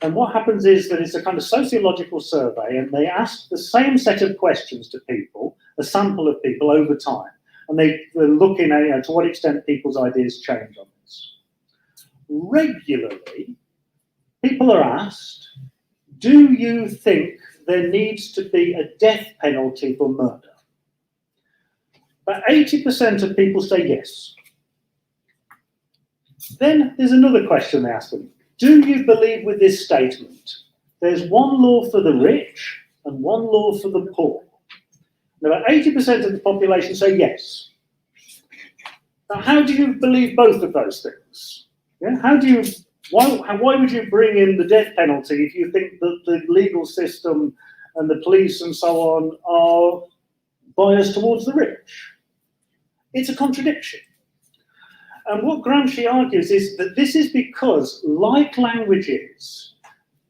And what happens is that it's a kind of sociological survey, and they ask the same set of questions to people, a sample of people over time. And they're looking at to what extent people's ideas change on this. Regularly, people are asked, do you think there needs to be a death penalty for murder? About 80% of people say yes. Then there's another question they ask them. Do you believe with this statement? There's one law for the rich and one law for the poor. Now, about 80% of the population say yes. Now, how do you believe both of those things? Yeah? Why would you bring in the death penalty if you think that the legal system and the police and so on are biased towards the rich? It's a contradiction. And what Gramsci argues is that this is because, like languages,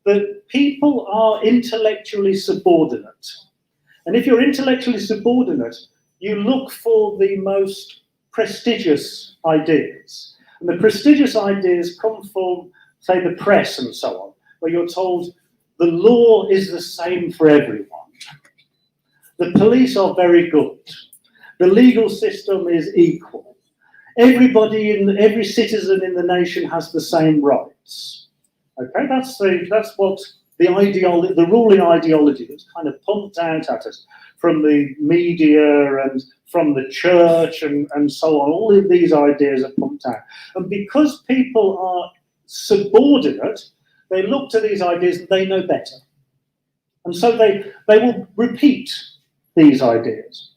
that people are intellectually subordinate. And if you're intellectually subordinate, you look for the most prestigious ideas. And the prestigious ideas come from, say, the press and so on, where you're told the law is the same for everyone. The police are very good. The legal system is equal. Every citizen in the nation has the same rights. Okay, that's what the ruling ideology that's kind of pumped out at us from the media and from the church and so on. All of these ideas are pumped out. And because people are subordinate, they look to these ideas and they know better. And so they will repeat these ideas.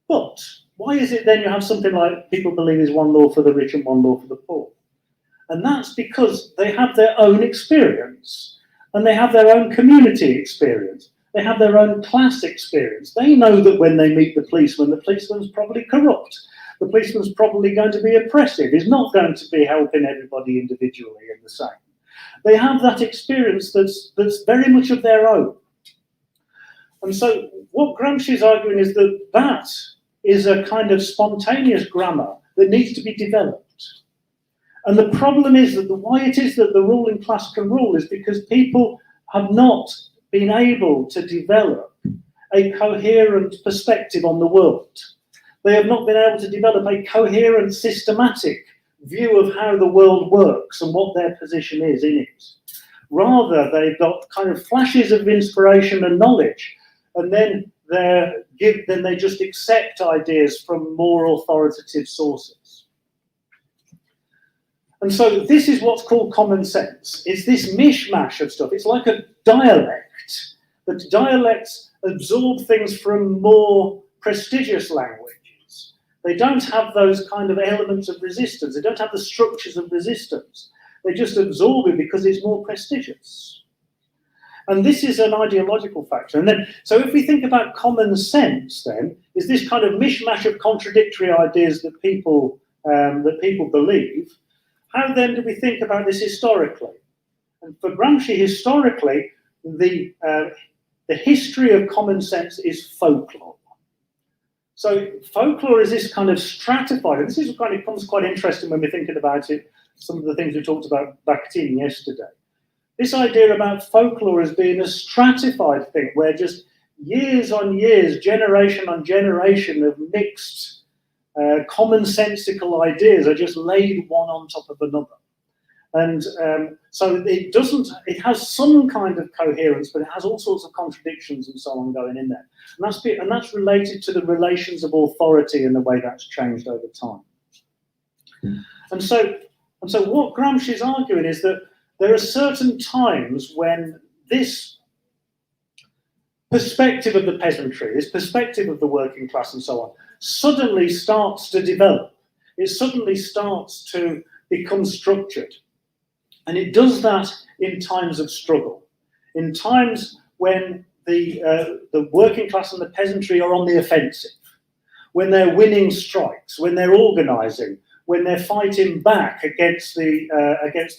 But why is it then you have something like people believe is one law for the rich and one law for the poor? And that's because they have their own experience and they have their own community experience. They have their own class experience. They know that when they meet the policeman's probably corrupt. The policeman's probably going to be oppressive. He's not going to be helping everybody individually in the same. They have that experience that's very much of their own. And so what Gramsci is arguing is that that is a kind of spontaneous grammar that needs to be developed. And the problem is that why it is that the ruling class can rule is because people have not been able to develop a coherent perspective on the world. They have not been able to develop a coherent, systematic view of how the world works and what their position is in it. Rather, they've got kind of flashes of inspiration and knowledge, and then they just accept ideas from more authoritative sources. And so this is what's called common sense. It's this mishmash of stuff. It's like a dialect. But dialects absorb things from more prestigious languages. They don't have those kind of elements of resistance. They don't have the structures of resistance. They just absorb it because it's more prestigious. And this is an ideological factor. And then, so if we think about common sense, then, is this kind of mishmash of contradictory ideas that people believe. How then do we think about this historically? And for Gramsci, historically, the history of common sense is folklore. So folklore is this kind of stratified, and this is kind of becomes quite interesting when we're thinking about it, some of the things we talked about Bakhtin yesterday. This idea about folklore as being a stratified thing, where just years on years, generation on generation of mixed commonsensical ideas are just laid one on top of another. And so it has some kind of coherence, but it has all sorts of contradictions and so on going in there. And that's related to the relations of authority and the way that's changed over time. And so what Gramsci is arguing is that there are certain times when this perspective of the peasantry, this perspective of the working class and so on, suddenly starts to develop. It suddenly starts to become structured. And it does that in times of struggle, in times when the working class and the peasantry are on the offensive, when they're winning strikes, when they're organising, when they're fighting back against the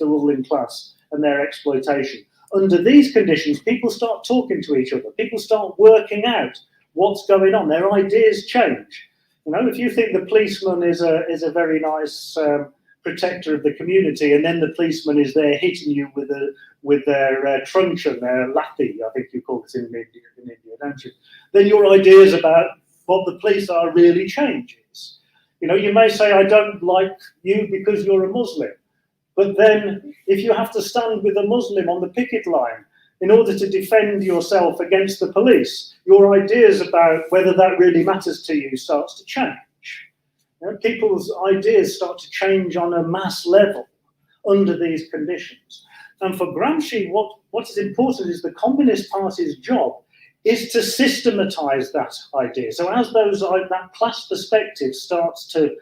ruling class and their exploitation. Under these conditions, people start talking to each other. People start working out what's going on. Their ideas change. You know, if you think the policeman is a very nice protector of the community, and then the policeman is there hitting you with their truncheon, their lathi, I think you call it in India, don't you? Then your ideas about what the police are really changes. You know, you may say, I don't like you because you're a Muslim. But then if you have to stand with a Muslim on the picket line in order to defend yourself against the police, your ideas about whether that really matters to you starts to change. You know, people's ideas start to change on a mass level under these conditions. And for Gramsci, what is important is the Communist Party's job is to systematize that idea. So as that class perspective starts to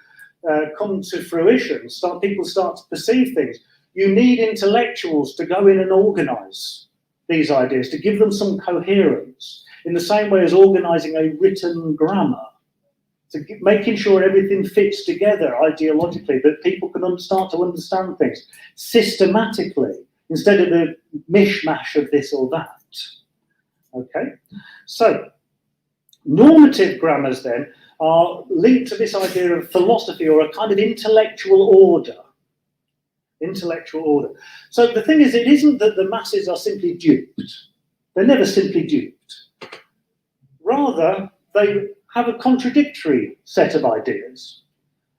come to fruition, people start to perceive things, you need intellectuals to go in and organize these ideas, to give them some coherence, in the same way as organizing a written grammar, to making sure everything fits together ideologically, that people can start to understand things systematically instead of the mishmash of this or that. Okay, so normative grammars then are linked to this idea of philosophy or a kind of intellectual order. Intellectual order. So the thing is, it isn't that the masses are simply duped. They're never simply duped. Rather, they have a contradictory set of ideas.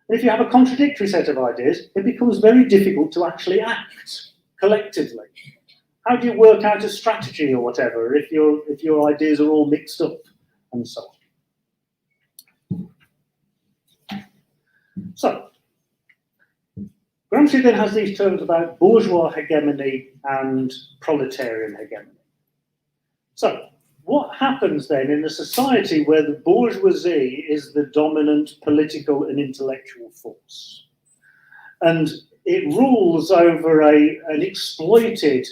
And if you have a contradictory set of ideas, it becomes very difficult to actually act collectively. How do you work out a strategy or whatever if your ideas are all mixed up and so on? So, Gramsci then has these terms about bourgeois hegemony and proletarian hegemony. So, what happens then in a society where the bourgeoisie is the dominant political and intellectual force? And it rules over an exploited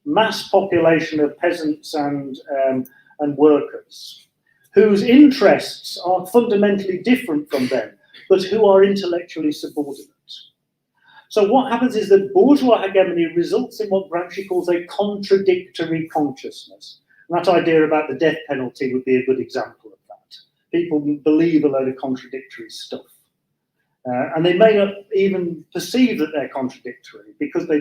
mass population of peasants and workers, whose interests are fundamentally different from them, but who are intellectually subordinate. So what happens is that bourgeois hegemony results in what Gramsci calls a contradictory consciousness. And that idea about the death penalty would be a good example of that. People believe a load of contradictory stuff. And they may not even perceive that they're contradictory because they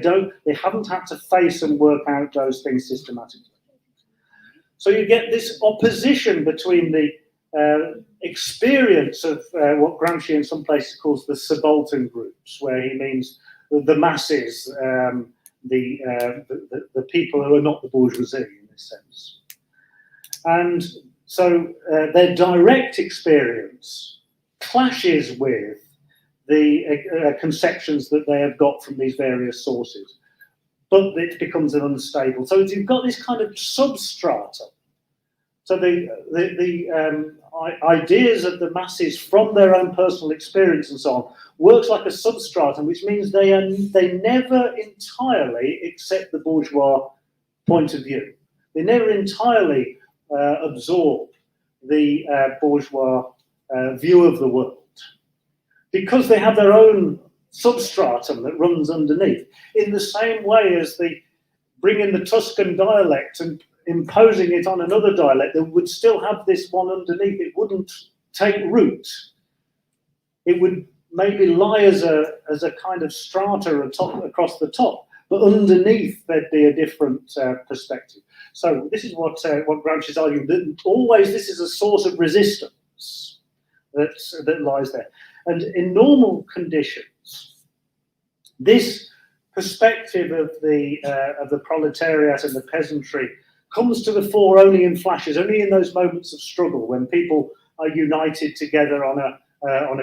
haven't had to face and work out those things systematically. So you get this opposition between the experience of what Gramsci in some places calls the subaltern groups, where he means the masses, the people who are not the bourgeoisie in this sense. And so their direct experience clashes with the conceptions that they have got from these various sources, but it becomes an unstable. So you've got this kind of substrata. So the ideas of the masses from their own personal experience and so on works like a substratum, which means they never entirely accept the bourgeois point of view. They never entirely absorb the bourgeois view of the world, because they have their own substratum that runs underneath. In the same way as they bring in the Tuscan dialect and imposing it on another dialect, they would still have this one underneath. It wouldn't take root. It would maybe lie as a kind of strata across the top, but underneath there'd be a different perspective. So this is what Gramsci's arguing, that always this is a source of resistance that lies there. And in normal conditions, this perspective of the proletariat and the peasantry comes to the fore only in flashes, only in those moments of struggle when people are united together on a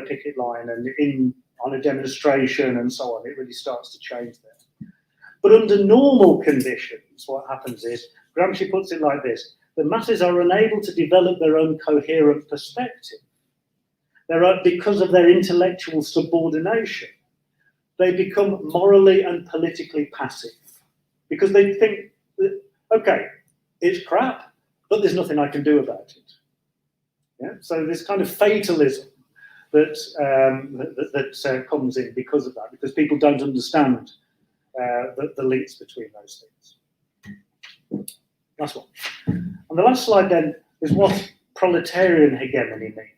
picket line and on a demonstration and so on. It really starts to change there. But under normal conditions, what happens is, Gramsci puts it like this: the masses are unable to develop their own coherent perspective. Because of their intellectual subordination, they become morally and politically passive, because they think, okay, it's crap, but there's nothing I can do about it. Yeah? So this kind of fatalism that comes in because of that, because people don't understand the links between those things. Last one. And the last slide then is what proletarian hegemony means.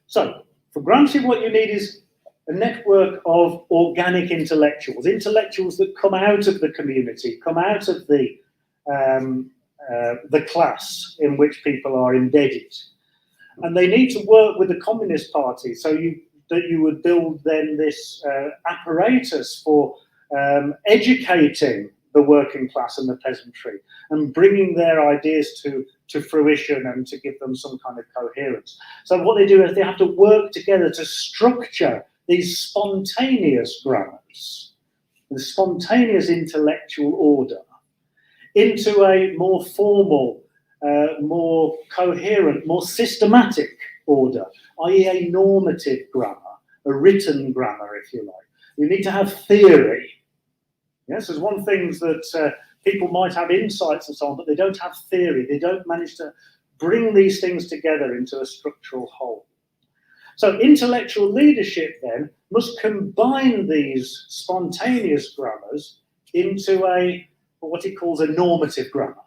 So, for Gramsci, what you need is a network of organic intellectuals that come out of the community, come out of the class in which people are embedded. And they need to work with the Communist Party, so that you would build then this apparatus for educating the working class and the peasantry and bringing their ideas to fruition and to give them some kind of coherence. So what they do is they have to work together to structure these spontaneous grammars, the spontaneous intellectual order, into a more formal, more coherent, more systematic order, i.e. a normative grammar, a written grammar, if you like. You need to have theory. Yes, there's one thing that people might have insights and so on, but they don't have theory. They don't manage to bring these things together into a structural whole. So intellectual leadership then must combine these spontaneous grammars into what he calls a normative grammar,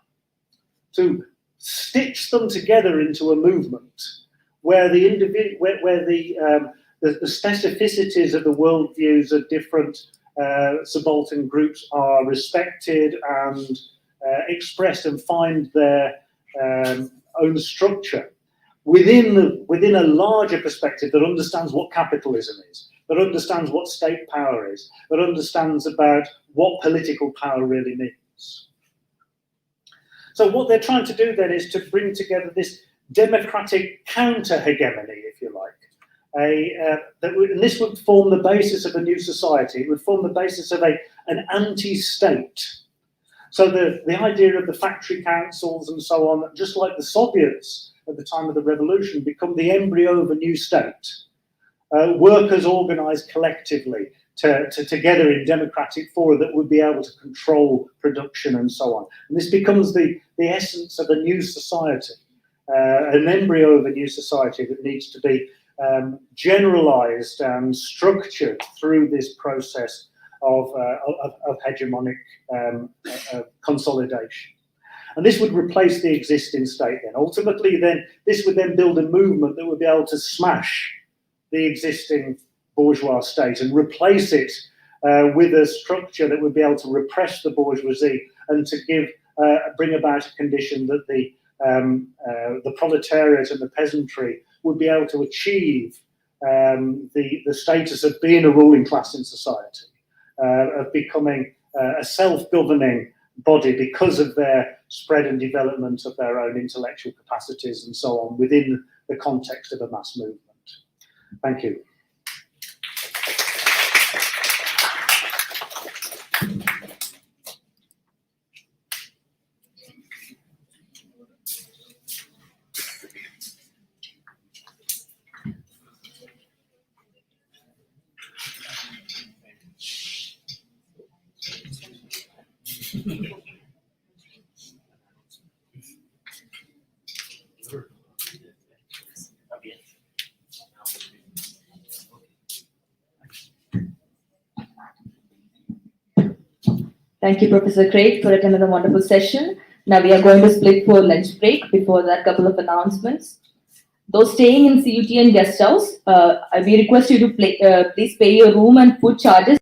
to stitch them together into a movement where the specificities of the worldviews of different subaltern groups are respected and expressed and find their own structure within a larger perspective that understands what capitalism is. that understands what state power is, that understands about what political power really means. So what they're trying to do then is to bring together this democratic counter-hegemony, if you like. And this would form the basis of a new society. It would form the basis of an anti-state. So the idea of the factory councils and so on, just like the Soviets at the time of the revolution, become the embryo of a new state. Workers organised collectively together in democratic fora that would be able to control production and so on. And this becomes the essence of a new society, an embryo of a new society that needs to be generalised and structured through this process of hegemonic consolidation. And this would replace the existing state then. Ultimately, then, this would then build a movement that would be able to smash the existing bourgeois state and replace it with a structure that would be able to repress the bourgeoisie and to bring about a condition that the proletariat and the peasantry would be able to achieve the status of being a ruling class in society, of becoming a self-governing body because of their spread and development of their own intellectual capacities and so on within the context of a mass movement. Thank you. Thank you, Professor Craig, for another wonderful session. Now we are going to split for lunch break. Before that, a couple of announcements. Those staying in CUTN guest house, we request you to please pay your room and food charges